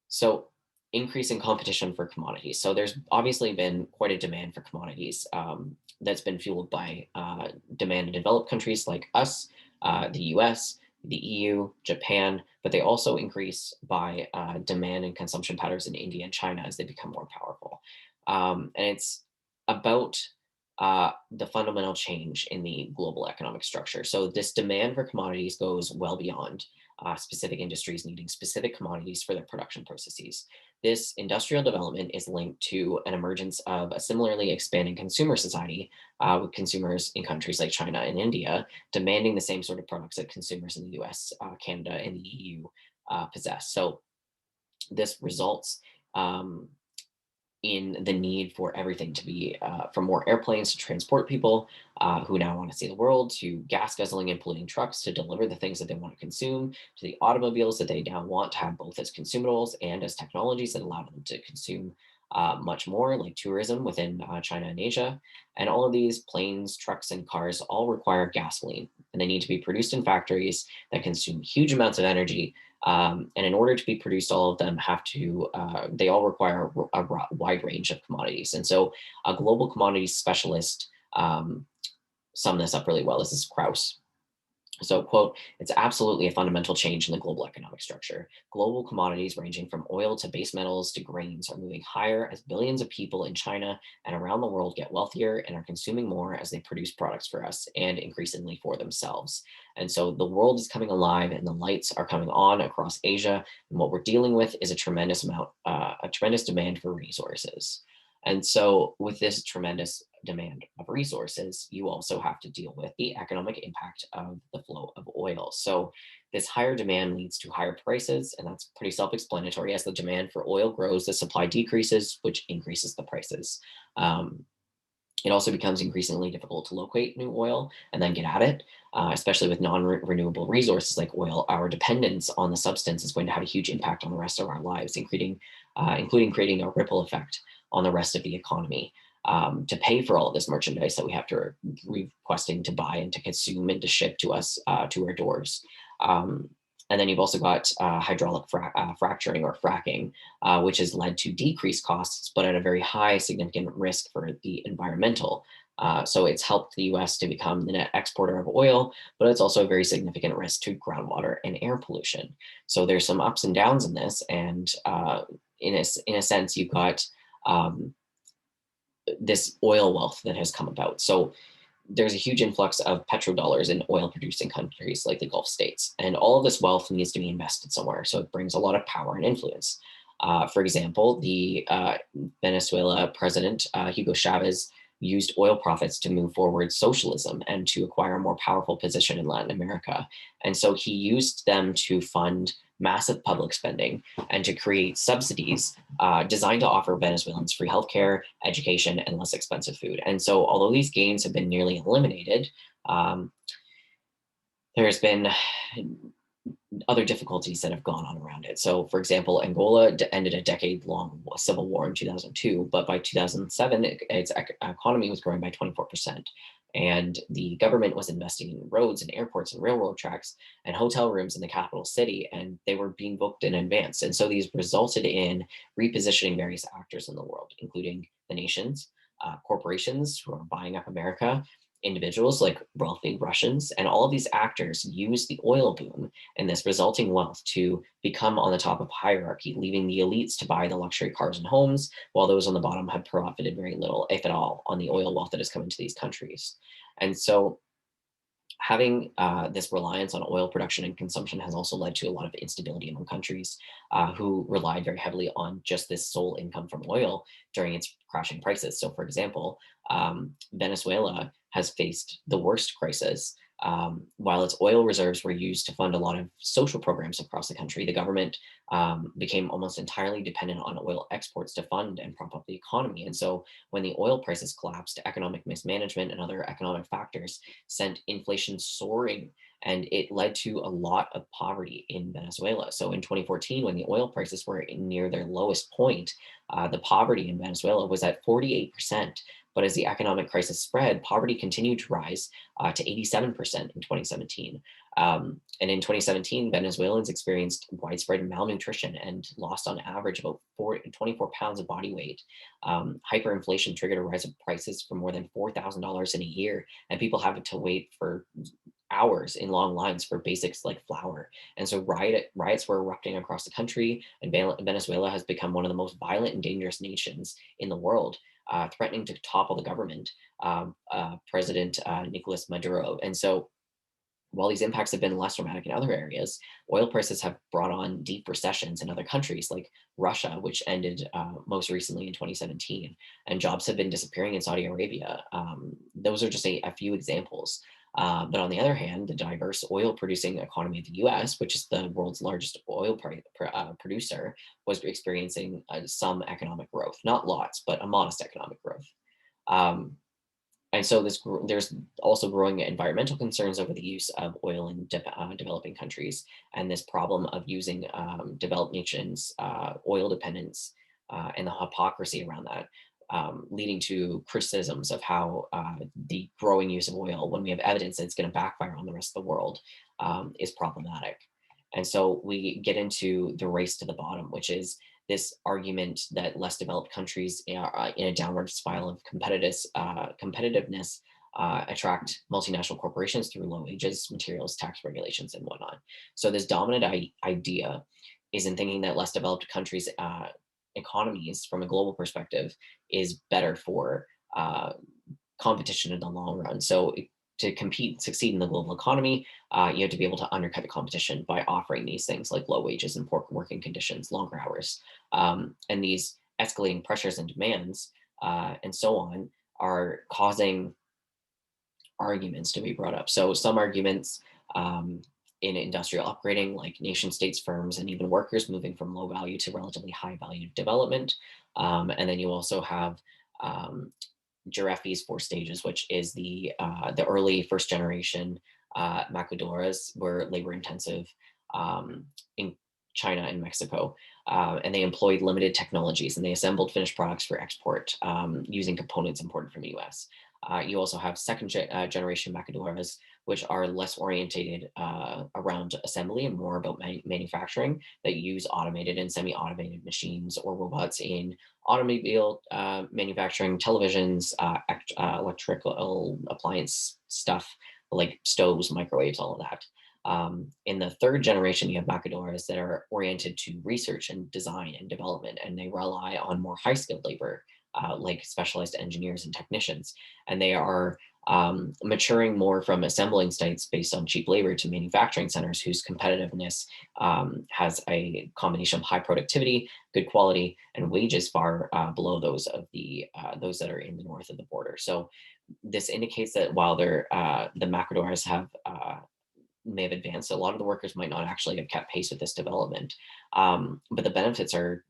So increasing competition for commodities. So there's obviously been quite a demand for commodities that's been fueled by demand in developed countries like us, the US, the EU, Japan, but they also increase by demand and consumption patterns in India and China as they become more powerful. And it's about the fundamental change in the global economic structure. So this demand for commodities goes well beyond specific industries needing specific commodities for their production processes. This industrial development is linked to an emergence of a similarly expanding consumer society, with consumers in countries like China and India demanding the same sort of products that consumers in the US, Canada, and the EU possess. So this results um, in the need for everything to be from more airplanes to transport people who now want to see the world, to gas guzzling and polluting trucks to deliver the things that they want to consume, to the automobiles that they now want to have both as consumables and as technologies that allow them to consume much more, like tourism within China and Asia. And all of these planes, trucks, and cars all require gasoline, and they need to be produced in factories that consume huge amounts of energy, and in order to be produced, all of them they all require a wide range of commodities. And so a global commodities specialist summed this up really well. This is Krauss. So, quote, it's absolutely a fundamental change in the global economic structure. Global commodities ranging from oil to base metals to grains are moving higher as billions of people in China and around the world get wealthier and are consuming more as they produce products for us and increasingly for themselves. And so the world is coming alive and the lights are coming on across Asia. And what we're dealing with is a tremendous demand for resources. And so, with this tremendous demand of resources, you also have to deal with the economic impact of the flow of oil. So, this higher demand leads to higher prices, and that's pretty self explanatory. As the demand for oil grows, the supply decreases, which increases the prices. Um, it also becomes increasingly difficult to locate new oil and then get at it, especially with non renewable resources like oil. Our dependence on the substance is going to have a huge impact on the rest of our lives, including creating a ripple effect on the rest of the economy. To pay for all of this merchandise that we have to requesting to buy and to consume and to ship to us to our doors. Um, and then you've also got hydraulic fracturing or fracking, which has led to decreased costs, but at a very high significant risk for the environmental. So it's helped the US to become the net exporter of oil, but it's also a very significant risk to groundwater and air pollution. So there's some ups and downs in this. And in a sense, you've got um, this oil wealth that has come about. So there's a huge influx of petrodollars in oil producing countries like the Gulf states. And all of this wealth needs to be invested somewhere. So it brings a lot of power and influence. For example, the Venezuela president, Hugo Chavez, used oil profits to move forward socialism and to acquire a more powerful position in Latin America. And so he used them to fund massive public spending and to create subsidies designed to offer Venezuelans free healthcare, education, and less expensive food. And so, although these gains have been nearly eliminated, um, there's been other difficulties that have gone on around it. So, for example, Angola ended a decade-long civil war in 2002, but by 2007, its economy was growing by 24%. And the government was investing in roads and airports and railroad tracks and hotel rooms in the capital city, and they were being booked in advance. And so these resulted in repositioning various actors in the world, including the nations, corporations who are buying up America, individuals like wealthy Russians, and all of these actors use the oil boom and this resulting wealth to become on the top of hierarchy, leaving the elites to buy the luxury cars and homes, while those on the bottom have profited very little, if at all, on the oil wealth that has come into these countries. And so Having this reliance on oil production and consumption has also led to a lot of instability among countries who relied very heavily on just this sole income from oil during its crashing prices. So, for example, Venezuela has faced the worst crisis. While its oil reserves were used to fund a lot of social programs across the country, the government became almost entirely dependent on oil exports to fund and prop up the economy. And so, when the oil prices collapsed, economic mismanagement and other economic factors sent inflation soaring, and it led to a lot of poverty in Venezuela. So in 2014, when the oil prices were near their lowest point, the poverty in Venezuela was at 48%. But as the economic crisis spread, poverty continued to rise to 87% in 2017. And in 2017, Venezuelans experienced widespread malnutrition and lost on average about 24 pounds of body weight. Hyperinflation triggered a rise of prices for more than $4,000 in a year, and people having to wait for hours in long lines for basics like flour. And so riots were erupting across the country, and Venezuela has become one of the most violent and dangerous nations in the world, threatening to topple the government, President Nicolas Maduro. And so while these impacts have been less dramatic in other areas, oil prices have brought on deep recessions in other countries like Russia, which ended most recently in 2017, and jobs have been disappearing in Saudi Arabia. Those are just a few examples. But on the other hand, the diverse oil producing economy of the US, which is the world's largest producer, was experiencing some economic growth. Not lots, but a modest economic growth. Um, and so there's also growing environmental concerns over the use of oil in developing countries, and this problem of using developed nations' oil dependence and the hypocrisy around that, leading to criticisms of how the growing use of oil, when we have evidence that it's going to backfire on the rest of the world, is problematic. And so we get into the race to the bottom, which is this argument that less developed countries are in a downward spiral of competitiveness attract multinational corporations through low wages, materials, tax regulations, and whatnot. So this dominant idea is in thinking that less developed countries' economies, from a global perspective, is better for competition in the long run. So to compete, succeed in the global economy, you have to be able to undercut the competition by offering these things like low wages and poor working conditions, longer hours, and these escalating pressures and demands, and so on, are causing arguments to be brought up. So some arguments in industrial upgrading, like nation states, firms, and even workers moving from low value to relatively high value development. And then you also have Giraffi's four stages, which is the early first generation maquiladoras were labor intensive in China and Mexico, and they employed limited technologies and they assembled finished products for export using components imported from the U.S. You also have generation maquiladoras, which are less orientated around assembly and more about manufacturing, that use automated and semi-automated machines or robots in automobile manufacturing, televisions, electrical appliance stuff like stoves, microwaves, all of that. In the third generation, you have maquiladoras that are oriented to research and design and development, and they rely on more high skilled labor, like specialized engineers and technicians. And they are maturing more from assembling sites based on cheap labor to manufacturing centers whose competitiveness has a combination of high productivity, good quality, and wages far below those of those that are in the north of the border. So this indicates that while the maquiladoras may have advanced, a lot of the workers might not actually have kept pace with this development. But the benefits are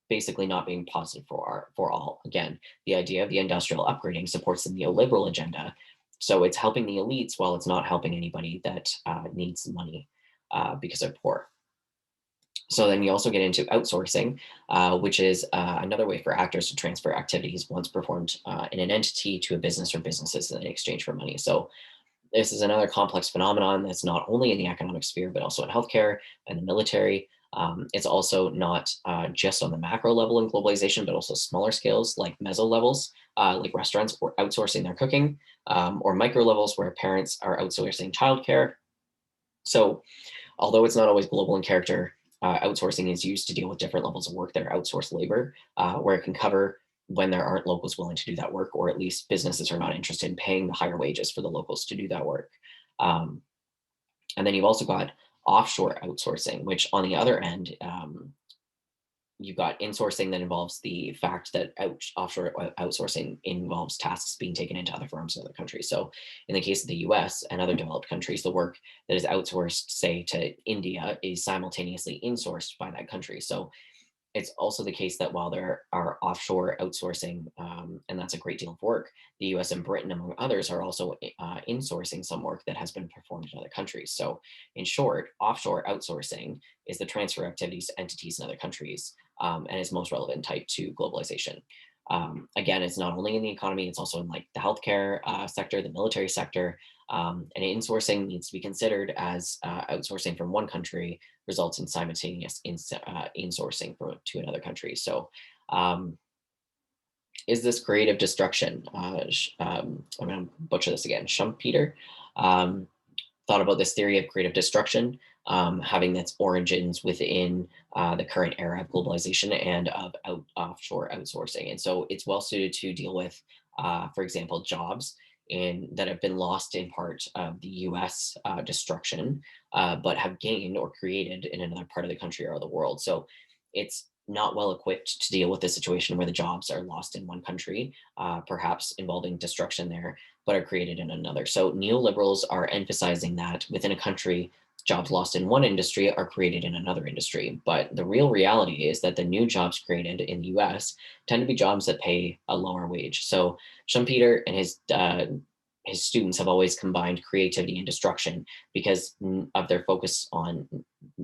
basically not being positive for all. Again, the idea of the industrial upgrading supports the neoliberal agenda. So it's helping the elites while it's not helping anybody that needs money because they're poor. So then you also get into outsourcing, which is another way for actors to transfer activities once performed in an entity to a business or businesses in exchange for money. So this is another complex phenomenon that's not only in the economic sphere, but also in healthcare and the military. It's also not just on the macro level in globalization, but also smaller scales like meso levels, like restaurants outsourcing their cooking, or micro levels where parents are outsourcing childcare. So although it's not always global in character, outsourcing is used to deal with different levels of work that are outsourced labor, where it can cover when there aren't locals willing to do that work, or at least businesses are not interested in paying the higher wages for the locals to do that work. Um, and then you've also got offshore outsourcing, which on the other end, you've got insourcing that involves the fact that offshore outsourcing involves tasks being taken into other firms in other countries. So, in the case of the US and other developed countries, the work that is outsourced, say, to India is simultaneously insourced by that country. So, it's also the case that while there are offshore outsourcing, and that's a great deal of work, the US and Britain, among others, are also insourcing some work that has been performed in other countries. So, in short, offshore outsourcing is the transfer of activities to entities in other countries, and is most relevant type to globalization. Again, it's not only in the economy, it's also in like the healthcare sector, the military sector, and insourcing needs to be considered as outsourcing from one country results in simultaneous insourcing to another country. So, um, is this creative destruction? I'm going to butcher this again. Schumpeter um, thought about this theory of creative destruction, having its origins within the current era of globalization and of offshore outsourcing. And so it's well suited to deal with, for example, jobs that have been lost in part of the US destruction, but have gained or created in another part of the country or the world. So it's not well equipped to deal with a situation where the jobs are lost in one country, perhaps involving destruction there, but are created in another. So neoliberals are emphasizing that within a country, jobs lost in one industry are created in another industry. But the real reality is that the new jobs created in the US tend to be jobs that pay a lower wage. So Schumpeter and his students have always combined creativity and destruction because of their focus on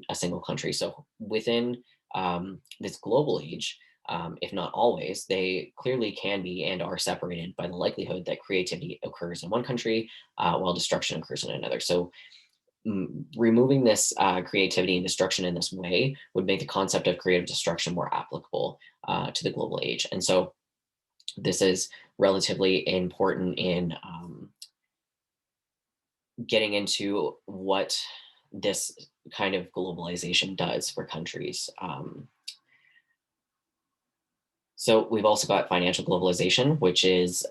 a single country. So within this global age, if not always, they clearly can be and are separated by the likelihood that creativity occurs in one country while destruction occurs in another. So, removing this creativity and destruction in this way would make the concept of creative destruction more applicable to the global age. And so, this is relatively important in getting into what this kind of globalization does for countries. So we've also got financial globalization, which is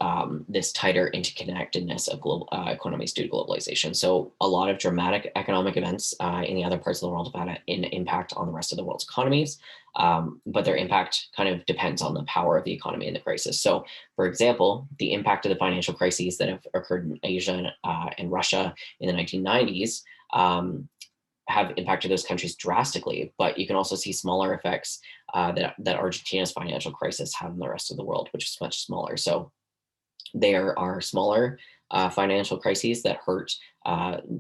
this tighter interconnectedness of global economies due to globalization. So a lot of dramatic economic events in the other parts of the world have had an impact on the rest of the world's economies, but their impact kind of depends on the power of the economy in the crisis. So, for example, the impact of the financial crises that have occurred in Asia and Russia in the 1990s. Have impacted those countries drastically, but you can also see smaller effects that Argentina's financial crisis had in the rest of the world, which is much smaller. So there are smaller financial crises that hurt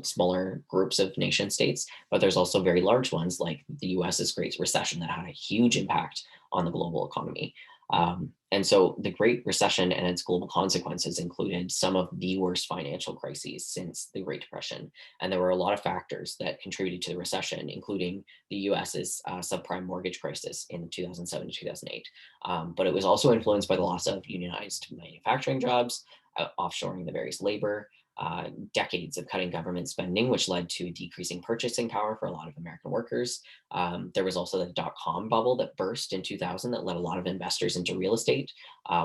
smaller groups of nation states, but there's also very large ones like the US's Great Recession that had a huge impact on the global economy. And so the Great Recession and its global consequences included some of the worst financial crises since the Great Depression. And there were a lot of factors that contributed to the recession, including the US's subprime mortgage crisis in 2007 to 2008. But it was also influenced by the loss of unionized manufacturing jobs, offshoring the various labor, decades of cutting government spending, which led to decreasing purchasing power for a lot of American workers. There was also the dot-com bubble that burst in 2000 that led a lot of investors into real estate,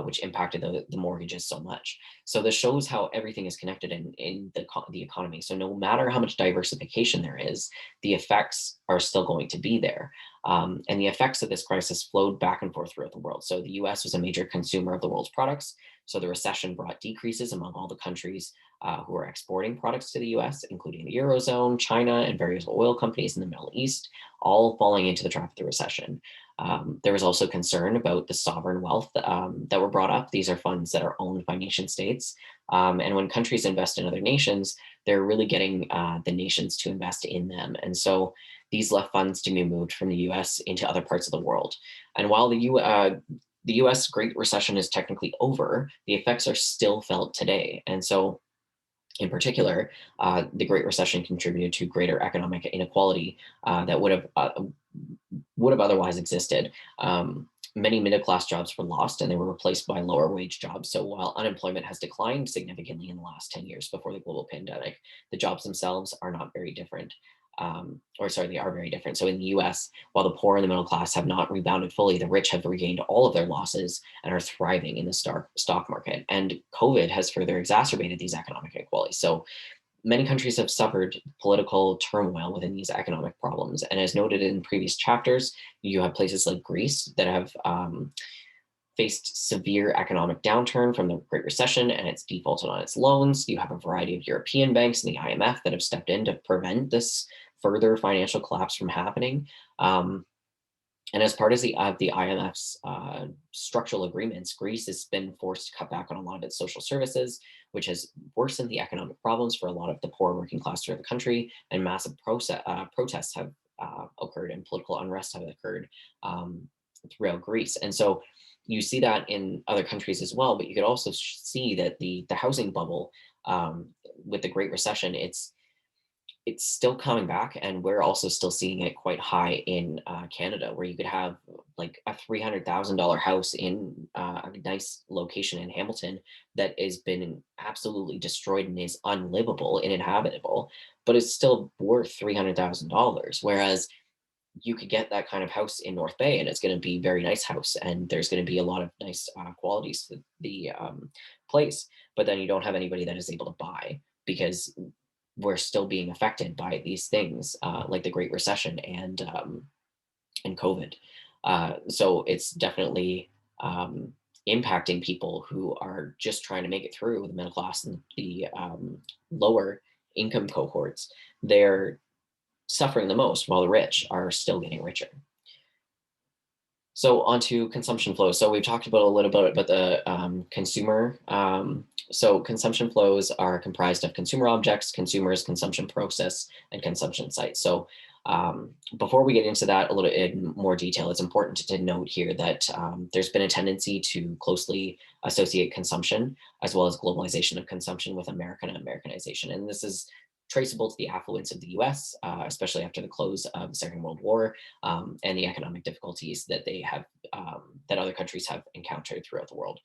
which impacted the mortgages so much. So this shows how everything is connected in the economy. So no matter how much diversification there is, the effects are still going to be there. And the effects of this crisis flowed back and forth throughout the world. So the US was a major consumer of the world's products. So the recession brought decreases among all the countries who are exporting products to the US, including the Eurozone, China, and various oil companies in the Middle East, all falling into the trap of the recession. There was also concern about the sovereign wealth that were brought up. These are funds that are owned by nation states. And when countries invest in other nations, they're really getting the nations to invest in them. And so these left funds to be moved from the US into other parts of the world. And while the US Great Recession is technically over, the effects are still felt today. And so in particular, the Great Recession contributed to greater economic inequality that would have otherwise existed. Many middle class jobs were lost and they were replaced by lower wage jobs. So while unemployment has declined significantly in the last 10 years before the global pandemic, the jobs themselves are not very different. They are very different. So in the US, while the poor and the middle class have not rebounded fully, the rich have regained all of their losses and are thriving in the stock market. And COVID has further exacerbated these economic inequalities. So Many countries have suffered political turmoil within these economic problems. And as noted in previous chapters, you have places like Greece that have faced severe economic downturn from the Great Recession and it's defaulted on its loans. You have a variety of European banks and the IMF that have stepped in to prevent this further financial collapse from happening. And as part of the IMF's structural agreements, Greece has been forced to cut back on a lot of its social services, which has worsened the economic problems for a lot of the poor working class throughout the country. And massive protests have occurred and political unrest have occurred throughout Greece. And so you see that in other countries as well, but you could also see that the housing bubble with the Great Recession, it's still coming back, and we're also still seeing it quite high in Canada, where you could have like a $300,000 house in a nice location in Hamilton that has been absolutely destroyed and is unlivable, uninhabitable, but it's still worth $300,000. Whereas you could get that kind of house in North Bay, and it's going to be a very nice house, and there's going to be a lot of nice qualities to the place. But then you don't have anybody that is able to buy because we're still being affected by these things like the Great Recession and COVID. So it's definitely impacting people who are just trying to make it through the middle class and the lower income cohorts. They're suffering the most while the rich are still getting richer. So onto consumption flows. So we've talked about a little bit about the consumer. So consumption flows are comprised of consumer objects, consumers, consumption process, and consumption sites. So before we get into that a little in more detail, it's important to note here that there's been a tendency to closely associate consumption as well as globalization of consumption with American Americanization. And this is traceable to the affluence of the US, especially after the close of the Second World War and the economic difficulties that they have, that other countries have encountered throughout the world.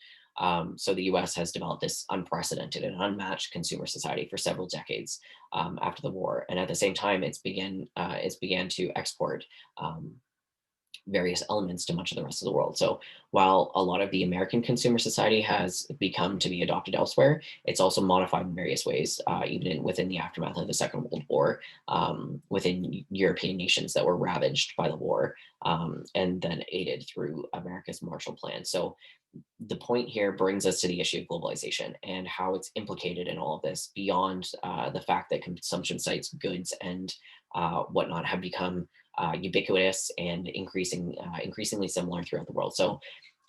So the US has developed this unprecedented and unmatched consumer society for several decades after the war. And at the same time, it's began to export various elements to much of the rest of the world. So while a lot of the American consumer society has become to be adopted elsewhere, it's also modified in various ways, within the aftermath of the Second World War, within European nations that were ravaged by the war, and then aided through America's Marshall Plan. So the point here brings us to the issue of globalization and how it's implicated in all of this beyond the fact that consumption sites, goods, and whatnot have become ubiquitous and increasingly similar throughout the world. So,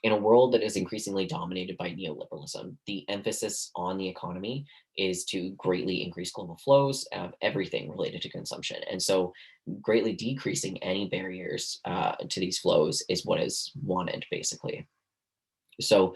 in a world that is increasingly dominated by neoliberalism, the emphasis on the economy is to greatly increase global flows of everything related to consumption. And so, greatly decreasing any barriers to these flows is what is wanted, basically. So,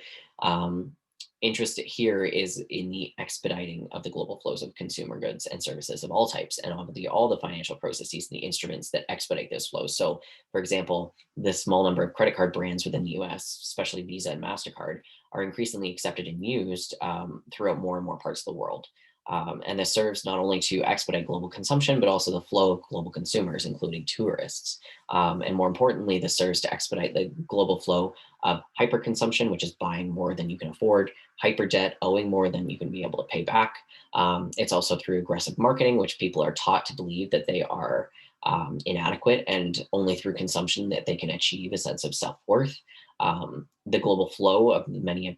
interest here is in the expediting of the global flows of consumer goods and services of all types, and all the financial processes and the instruments that expedite those flows. So, for example, the small number of credit card brands within the U.S., especially Visa and Mastercard, are increasingly accepted and used throughout more and more parts of the world. And this serves not only to expedite global consumption, but also the flow of global consumers, including tourists. And more importantly, this serves to expedite the global flow of hyperconsumption, which is buying more than you can afford, hyper debt, owing more than you can be able to pay back. It's also through aggressive marketing, which people are taught to believe that they are inadequate and only through consumption that they can achieve a sense of self-worth. The global flow of many of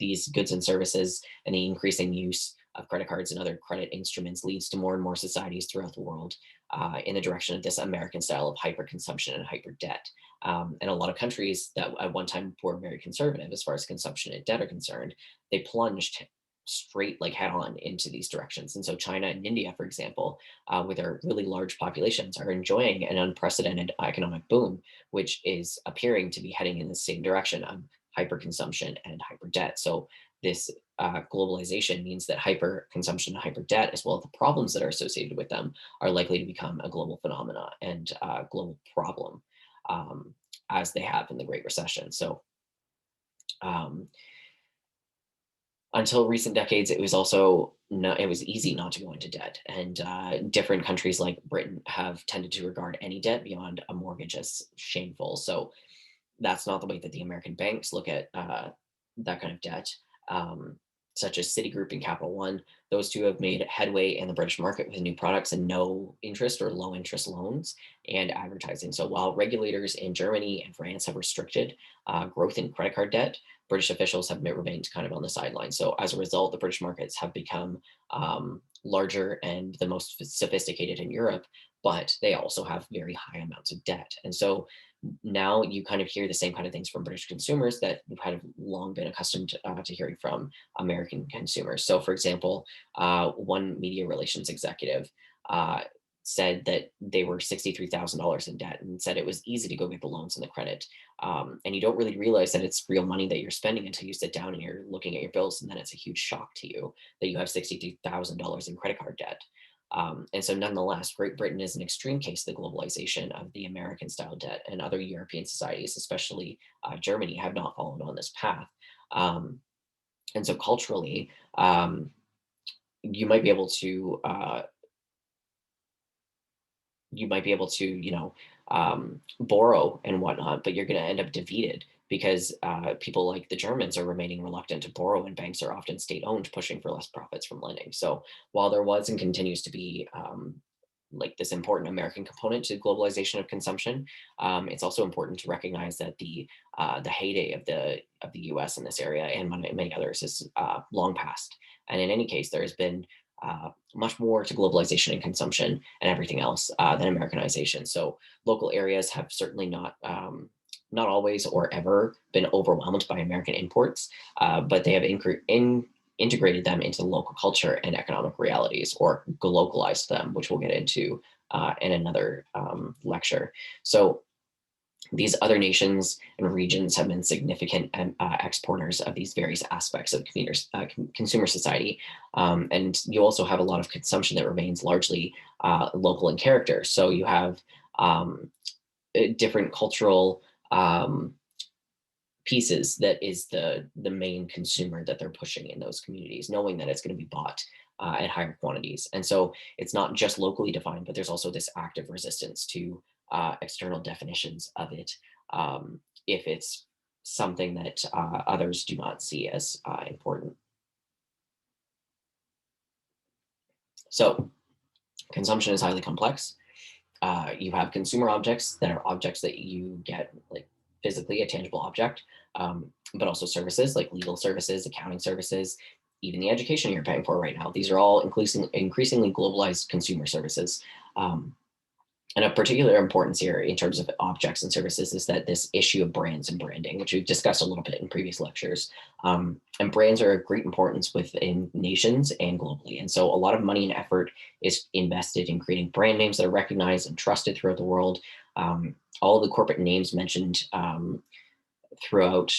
these goods and services and the increasing use of credit cards and other credit instruments leads to more and more societies throughout the world in the direction of this American style of hyperconsumption and hyper debt. And a lot of countries that at one time were very conservative as far as consumption and debt are concerned, they plunged straight like head on into these directions. And so China and India, for example, with their really large populations, are enjoying an unprecedented economic boom, which is appearing to be heading in the same direction of hyperconsumption and hyper debt. So this globalization means that hyper consumption and hyper debt, as well as the problems that are associated with them, are likely to become a global phenomena and a global problem, as they have in the Great Recession. So, um, until recent decades, it was also it was easy not to go into debt, and different countries like Britain have tended to regard any debt beyond a mortgage as shameful. So that's not the way that the American banks look at that kind of debt. Um, such as Citigroup and Capital One. Those two have made headway in the British market with new products and no interest or low interest loans and advertising. So while regulators in Germany and France have restricted growth in credit card debt, British officials have remained kind of on the sidelines. So as a result, the British markets have become larger and the most sophisticated in Europe, but they also have very high amounts of debt. And so now you kind of hear the same kind of things from British consumers that you've kind of long been accustomed to hearing from American consumers. So, for example, one media relations executive uh, said that they were $63,000 in debt and said it was easy to go get the loans and the credit. And you don't really realize that it's real money that you're spending until you sit down and you're looking at your bills. And then it's a huge shock to you that you have $62,000 in credit card debt. And so, nonetheless, Great Britain is an extreme case of the globalization of the American style debt, and other European societies, especially Germany, have not followed on this path. Um, and so, culturally, you might be able to borrow and whatnot, but you're going to end up defeated because people like the Germans are remaining reluctant to borrow, and banks are often state owned, pushing for less profits from lending. So while there was and continues to be like this important American component to globalization of consumption, it's also important to recognize that the heyday of the U.S. in this area and many others is long past. And in any case, there has been much more to globalization and consumption and everything else than Americanization. So local areas have certainly not always or ever been overwhelmed by American imports, but they have integrated them into local culture and economic realities, or globalized them, which we'll get into in another lecture. So these other nations and regions have been significant exporters of these various aspects of consumer society. And you also have a lot of consumption that remains largely local in character. So you have different cultural pieces that is the main consumer that they're pushing in those communities, knowing that it's going to be bought at higher quantities. And so it's not just locally defined, but there's also this active resistance to external definitions of it if it's something that others do not see as important. So consumption is highly complex. You have consumer objects that are objects that you get, like physically a tangible object, but also services like legal services, accounting services, even the education you're paying for right now. These are all increasingly globalized consumer services. And of particular importance here in terms of objects and services is that this issue of brands and branding, which we've discussed a little bit in previous lectures. And brands are of great importance within nations and globally. And so a lot of money and effort is invested in creating brand names that are recognized and trusted throughout the world. All of the corporate names mentioned throughout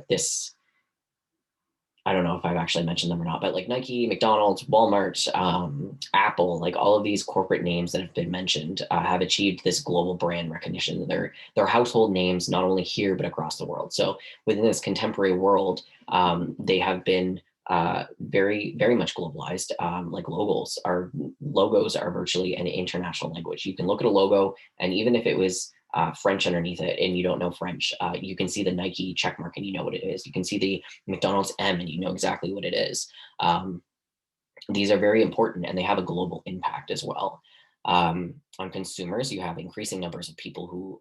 this, I don't know if I've actually mentioned them or not, but like Nike, McDonald's, Walmart, Apple, like all of these corporate names that have been mentioned have achieved this global brand recognition. They're household names, not only here, but across the world. So within this contemporary world, they have been very, very much globalized. Like logos are virtually an international language. You can look at a logo, and even if it was French underneath it and you don't know French, you can see the Nike check mark and you know what it is. You can see the McDonald's M and you know exactly what it is. These are very important and they have a global impact as well. On consumers, you have increasing numbers of people who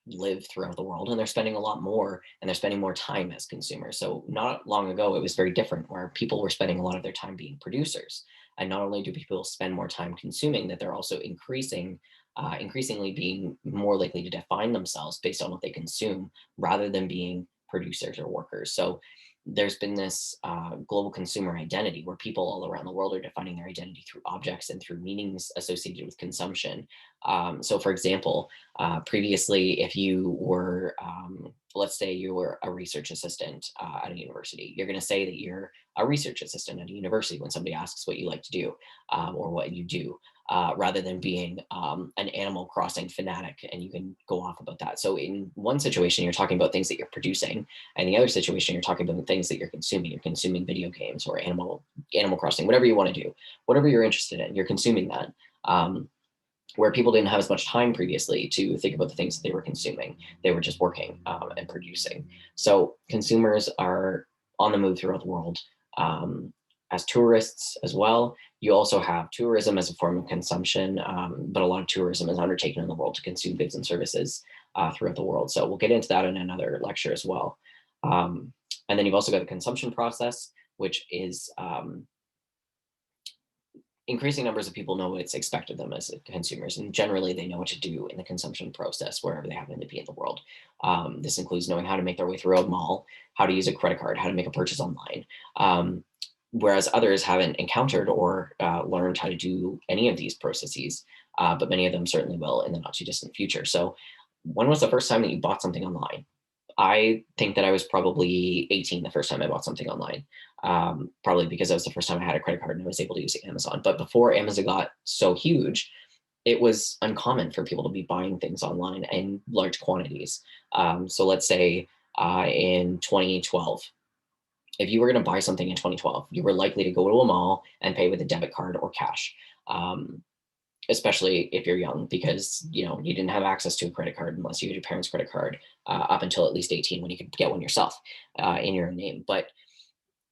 live throughout the world, and they're spending a lot more, and they're spending more time as consumers. So not long ago, it was very different, where people were spending a lot of their time being producers. And not only do people spend more time consuming, that they're also increasingly being more likely to define themselves based on what they consume rather than being producers or workers. So there's been this global consumer identity where people all around the world are defining their identity through objects and through meanings associated with consumption. So, for example, previously, if you were, let's say you were a research assistant at a university, you're going to say that you're a research assistant at a university when somebody asks what you like to do or what you do. Rather than being an Animal Crossing fanatic, and you can go off about that. So in one situation, you're talking about things that you're producing, and the other situation, you're talking about things that you're consuming. You're consuming video games or Animal Crossing, whatever you want to do, whatever you're interested in, you're consuming that. Where people didn't have as much time previously to think about the things that they were consuming, they were just working and producing. So consumers are on the move throughout the world. um, as tourists as well. You also have tourism as a form of consumption, but a lot of tourism is undertaken in the world to consume goods and services throughout the world. So we'll get into that in another lecture as well. Um, and then you've also got the consumption process, which is increasing numbers of people know what's expected of them as consumers, and generally they know what to do in the consumption process wherever they happen to be in the world. This includes knowing how to make their way through a mall, how to use a credit card, how to make a purchase online. Whereas others haven't encountered or learned how to do any of these processes, but many of them certainly will in the not too distant future. So, when was the first time that you bought something online? I think that I was probably 18 the first time I bought something online. Probably because that was the first time I had a credit card and I was able to use Amazon. But before Amazon got so huge, it was uncommon for people to be buying things online in large quantities. So let's say in 2012, if you were going to buy something in 2012, you were likely to go to a mall and pay with a debit card or cash. Especially if you're young, because you didn't have access to a credit card unless you had your parents' credit card up until at least 18 when you could get one yourself in your own name. But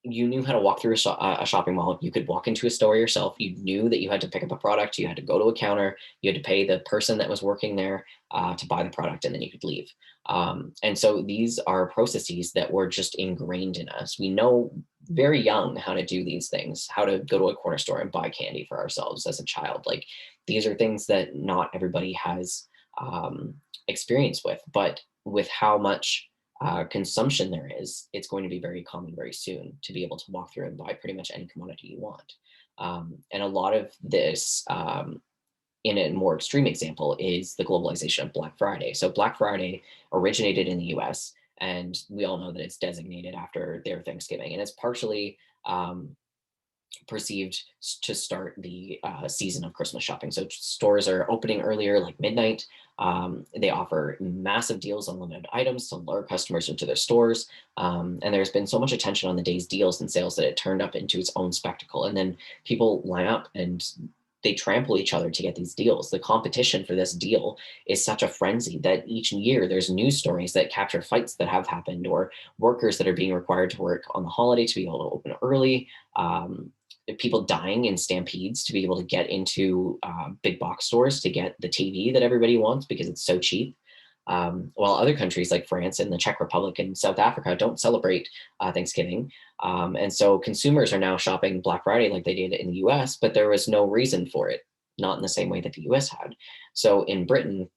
you knew how to walk through a shopping mall. You could walk into a store yourself. You knew that you had to pick up a product. You had to go to a counter. You had to pay the person that was working there to buy the product, and then you could leave. And so these are processes that were just ingrained in us. We know very young how to do these things, how to go to a corner store and buy candy for ourselves as a child. Like, these are things that not everybody has experience with, but with how much consumption there is, it's going to be very common very soon to be able to walk through and buy pretty much any commodity you want. And a lot of this, in a more extreme example, is the globalization of Black Friday. So Black Friday originated in the US, and we all know that it's designated after their Thanksgiving. And it's partially perceived to start the season of Christmas shopping. So stores are opening earlier, like midnight. They offer massive deals on limited items to lure customers into their stores. And there's been so much attention on the day's deals and sales that it turned up into its own spectacle. And then people line up and they trample each other to get these deals. The competition for this deal is such a frenzy that each year there's news stories that capture fights that have happened, or workers that are being required to work on the holiday to be able to open early. People dying in stampedes to be able to get into big box stores to get the TV that everybody wants because it's so cheap. While other countries like France and the Czech Republic and South Africa don't celebrate Thanksgiving. And so consumers are now shopping Black Friday like they did in the US, but there was no reason for it, not in the same way that the US had. So in Britain,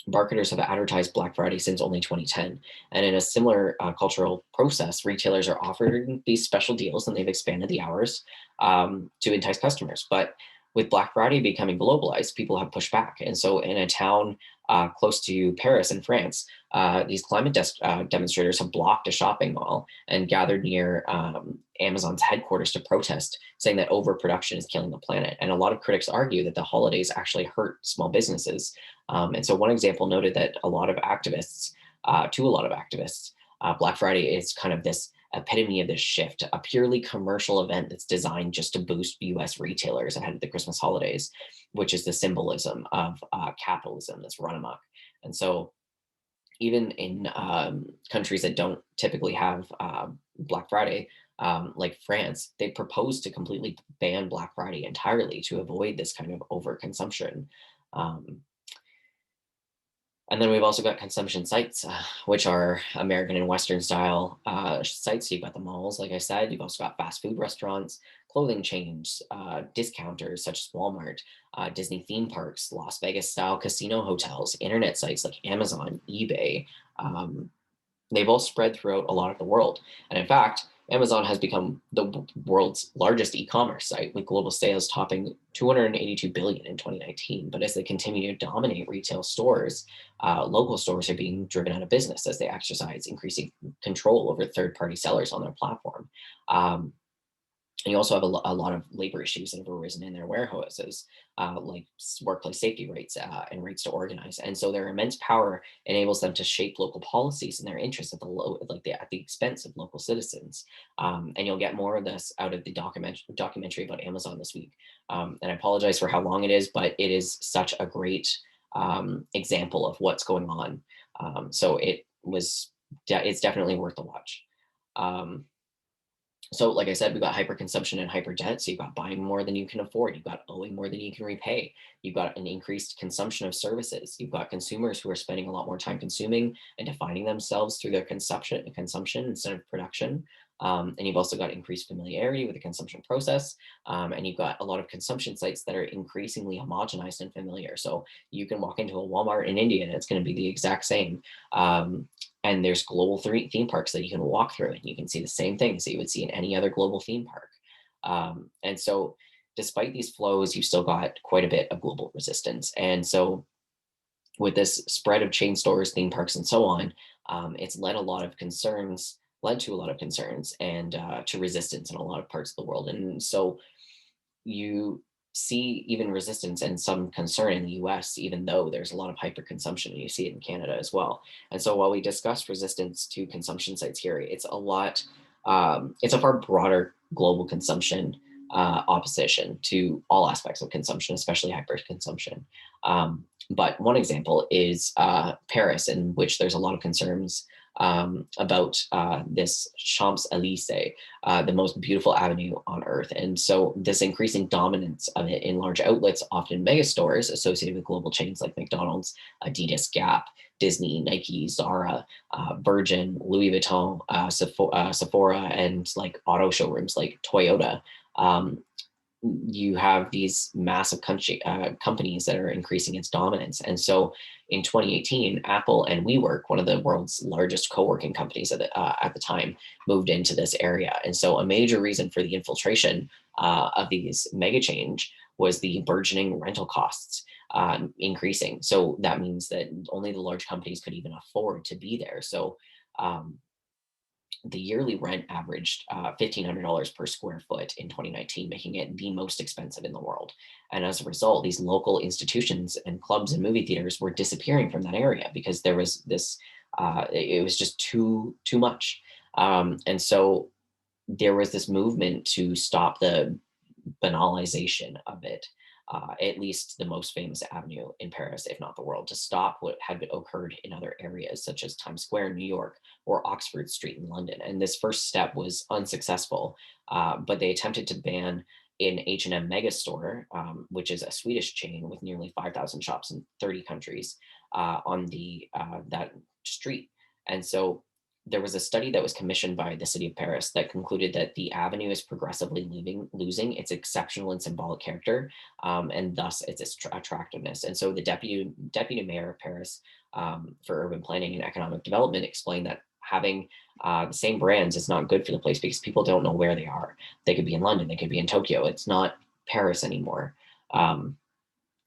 marketers have advertised Black Friday since only 2010. And in a similar cultural process, retailers are offering these special deals and they've expanded the hours to entice customers. But with Black Friday becoming globalized, people have pushed back. And so in a town close to Paris in France, these climate demonstrators have blocked a shopping mall and gathered near Amazon's headquarters to protest, saying that overproduction is killing the planet. And a lot of critics argue that the holidays actually hurt small businesses. And so one example noted that a lot of activists, Black Friday is kind of this epitome of this shift, a purely commercial event that's designed just to boost US retailers ahead of the Christmas holidays, which is the symbolism of capitalism that's run amok. And so even in countries that don't typically have Black Friday, like France, they proposed to completely ban Black Friday entirely to avoid this kind of overconsumption. Um, and then we've also got consumption sites, which are American and Western style sites. So you've got the malls, like I said. You've also got fast food restaurants, clothing chains, discounters such as Walmart, Disney theme parks, Las Vegas style casino hotels, internet sites like Amazon, eBay. They've all spread throughout a lot of the world. And in fact, Amazon has become the world's largest e-commerce site, with global sales topping 282 billion in 2019. But as they continue to dominate retail stores, local stores are being driven out of business as they exercise increasing control over third-party sellers on their platform. And you also have a lot of labor issues that have arisen in their warehouses, like workplace safety rates and rates to organize. And so their immense power enables them to shape local policies in their interests at the expense of local citizens. And you'll get more of this out of the documentary about Amazon this week. And I apologize for how long it is, but it is such a great example of what's going on. So it's definitely worth the watch. So, like I said, we got hyperconsumption and hyper debt. So you got buying more than you can afford. You got owing more than you can repay. You've got an increased consumption of services. You've got consumers who are spending a lot more time consuming and defining themselves through their consumption instead of production. And you've also got increased familiarity with the consumption process. And you've got a lot of consumption sites that are increasingly homogenized and familiar. So you can walk into a Walmart in India and it's going to be the exact same. And there's global theme parks that you can walk through and you can see the same things that you would see in any other global theme park. And so despite these flows, you still got quite a bit of global resistance. And so with this spread of chain stores, theme parks, and so on, it's led to a lot of concerns and to resistance in a lot of parts of the world. And so you see even resistance and some concern in the US, even though there's a lot of hyperconsumption, and you see it in Canada as well. And so while we discussed resistance to consumption sites here, it's a far broader global consumption opposition to all aspects of consumption, especially hyperconsumption. But one example is Paris, in which there's a lot of concerns about this Champs Elysees, the most beautiful avenue on earth. And so, this increasing dominance of it in large outlets, often mega stores associated with global chains like McDonald's, Adidas, Gap, Disney, Nike, Zara, Virgin, Louis Vuitton, Sephora, and like auto showrooms like Toyota. Um, you have these massive companies that are increasing its dominance. And so in 2018, Apple and WeWork, one of the world's largest co-working companies at the time, moved into this area. And so a major reason for the infiltration of these mega change was the burgeoning rental costs increasing. So that means that only the large companies could even afford to be there. So um, the yearly rent averaged $1,500 per square foot in 2019, making it the most expensive in the world. And as a result, these local institutions and clubs and movie theaters were disappearing from that area because there was this, it was just too much. And so there was this movement to stop the banalization of it, at least the most famous avenue in Paris, if not the world, to stop what had been occurred in other areas, such as Times Square in New York or Oxford Street in London. And this first step was unsuccessful, but they attempted to ban in H&M Megastore, which is a Swedish chain with nearly 5,000 shops in 30 countries, on the that street. And so there was a study that was commissioned by the city of Paris that concluded that the avenue is progressively losing its exceptional and symbolic character, and thus its attractiveness. And so the deputy mayor of Paris, for urban planning and economic development, explained that having the same brands is not good for the place because people don't know where they are. They could be in London, they could be in Tokyo. It's not Paris anymore. Um,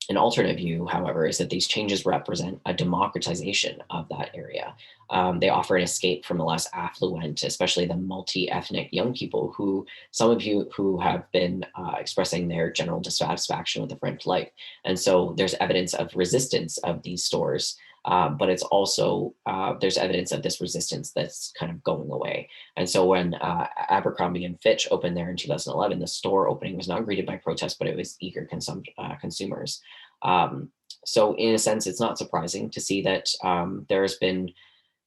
an alternate view, however, is that these changes represent a democratization of that area. They offer an escape from the less affluent, especially the multi-ethnic young people who, some of you who have been expressing their general dissatisfaction with the French life. And so there's evidence of resistance of these stores, but it's also, there's evidence of this resistance that's kind of going away. And so when Abercrombie and Fitch opened there in 2011, the store opening was not greeted by protest, but it was eager consumers. Um, so in a sense, it's not surprising to see that there's been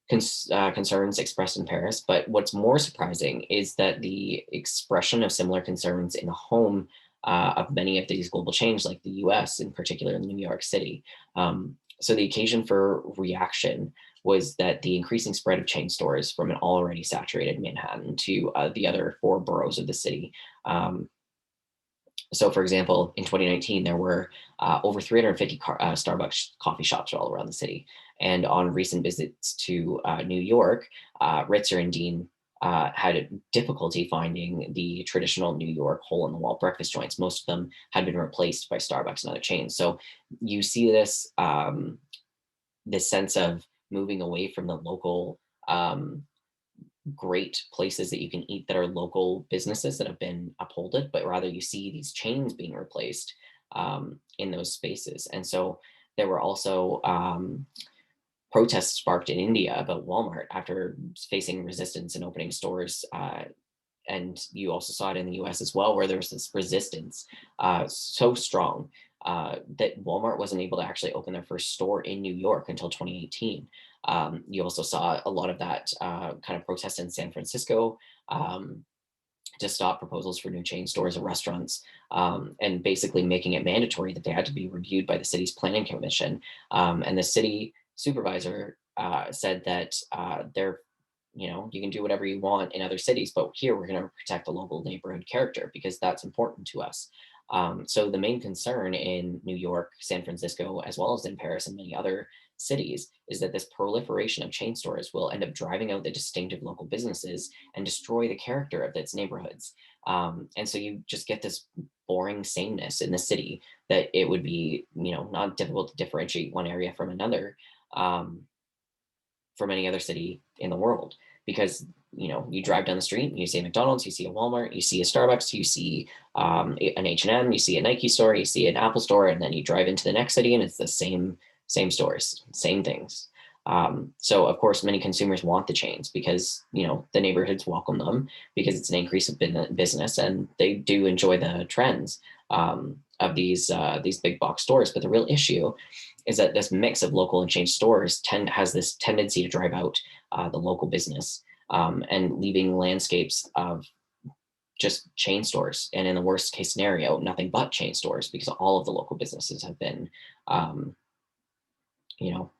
concerns expressed in Paris, but what's more surprising is that the expression of similar concerns in the home of many of these global chains, like the US, in particular in New York City. So the occasion for reaction was that the increasing spread of chain stores from an already saturated Manhattan to the other four boroughs of the city. So, for example, in 2019, there were over 350 Starbucks coffee shops all around the city. And on recent visits to New York, Ritzer and Dean had difficulty finding the traditional New York hole in the wall breakfast joints. Most of them had been replaced by Starbucks and other chains. So you see this sense of moving away from the local great places that you can eat that are local businesses that have been upholded, but rather you see these chains being replaced in those spaces. And so there were also protests sparked in India about Walmart after facing resistance and opening stores. And you also saw it in the US as well, where there was this resistance so strong that Walmart wasn't able to actually open their first store in New York until 2018. You also saw a lot of that kind of protest in San Francisco. to stop proposals for new chain stores or restaurants, and basically making it mandatory that they had to be reviewed by the city's planning commission. And the city supervisor said that they're, you can do whatever you want in other cities, but here we're going to protect the local neighborhood character because that's important to us. So the main concern in New York, San Francisco, as well as in Paris and many other cities, is that this proliferation of chain stores will end up driving out the distinctive local businesses and destroy the character of its neighborhoods. And so you just get this boring sameness in the city that it would be, not difficult to differentiate one area from another. From any other city in the world, because you drive down the street, you see a McDonald's, you see a Walmart, you see a Starbucks, you see an H&M, you see a Nike store, you see an Apple store, and then you drive into the next city and it's the same stores, same things. So of course many consumers want the chains because the neighborhoods welcome them because it's an increase of business, and they do enjoy the trends of these big box stores. But the real issue is that this mix of local and chain stores has this tendency to drive out the local business, and leaving landscapes of just chain stores, and in the worst case scenario, nothing but chain stores, because all of the local businesses have been, um, you know,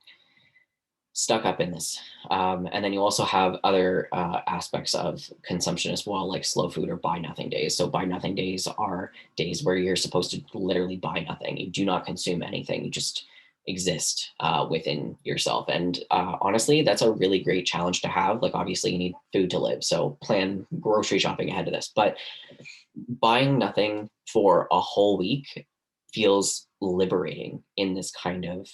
stuck up in this. And then you also have other aspects of consumption as well, like slow food or buy nothing days. So buy nothing days are days where you're supposed to literally buy nothing. You do not consume anything. You just exist within yourself. And honestly, that's a really great challenge to have. Like, obviously, you need food to live. So plan grocery shopping ahead of this. But buying nothing for a whole week feels liberating in this kind of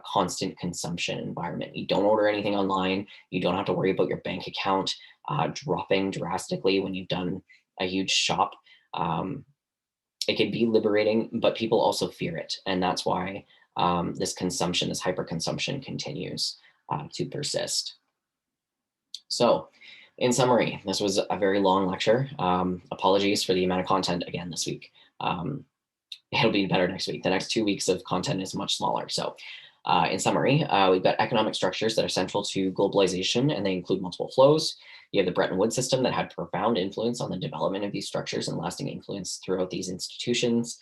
constant consumption environment. You don't order anything online. You don't have to worry about your bank account dropping drastically when you've done a huge shop. Um, it can be liberating, but people also fear it. And that's why this consumption, this hyper consumption continues to persist. So, in summary, this was a very long lecture. Apologies for the amount of content again this week. It'll be better next week. The next 2 weeks of content is much smaller. So, in summary, we've got economic structures that are central to globalization, and they include multiple flows. You have the Bretton Woods system that had profound influence on the development of these structures and lasting influence throughout these institutions.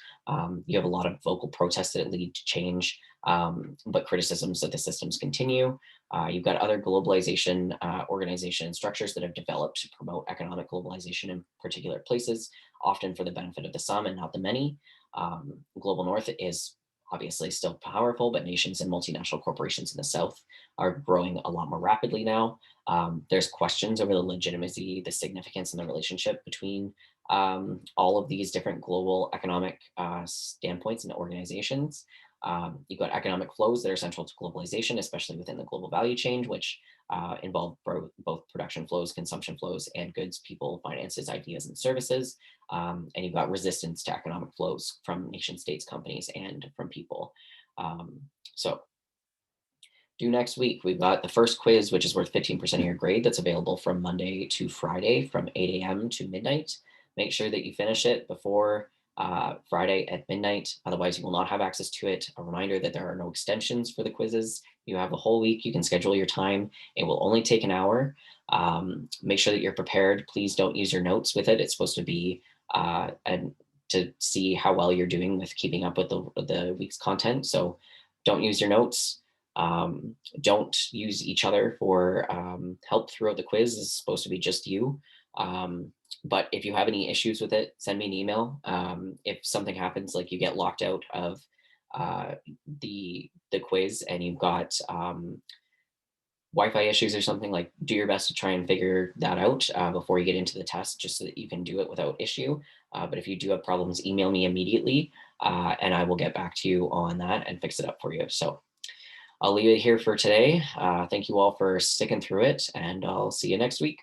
You have a lot of vocal protests that lead to change, but criticisms that the systems continue. You've got other globalization organization structures that have developed to promote economic globalization in particular places, often for the benefit of the some and not the many. Global North is obviously still powerful, but nations and multinational corporations in the South are growing a lot more rapidly now. There's questions over the legitimacy, the significance, and the relationship between all of these different global economic standpoints and organizations. You've got economic flows that are central to globalization, especially within the global value chain, which involve both production flows, consumption flows, and goods, people, finances, ideas, and services. And you've got resistance to economic flows from nation states, companies, and from people. So due next week, we've got the first quiz, which is worth 15% of your grade. That's available from Monday to Friday from 8 a.m. to midnight. Make sure that you finish it before Friday at midnight. Otherwise, you will not have access to it. A reminder that there are no extensions for the quizzes. You have a whole week. You can schedule your time. It will only take an hour. Make sure that you're prepared. Please don't use your notes with it. It's supposed to be and to see how well you're doing with keeping up with the week's content. So don't use your notes. Don't use each other for help throughout the quiz. It's supposed to be just you. But if you have any issues with it, send me an email. If something happens, like you get locked out of the quiz and you've got Wi-Fi issues or something, like do your best to try and figure that out before you get into the test, just so that you can do it without issue. But if you do have problems, email me immediately, and I will get back to you on that and fix it up for you. So I'll leave it here for today. Thank you all for sticking through it, and I'll see you next week.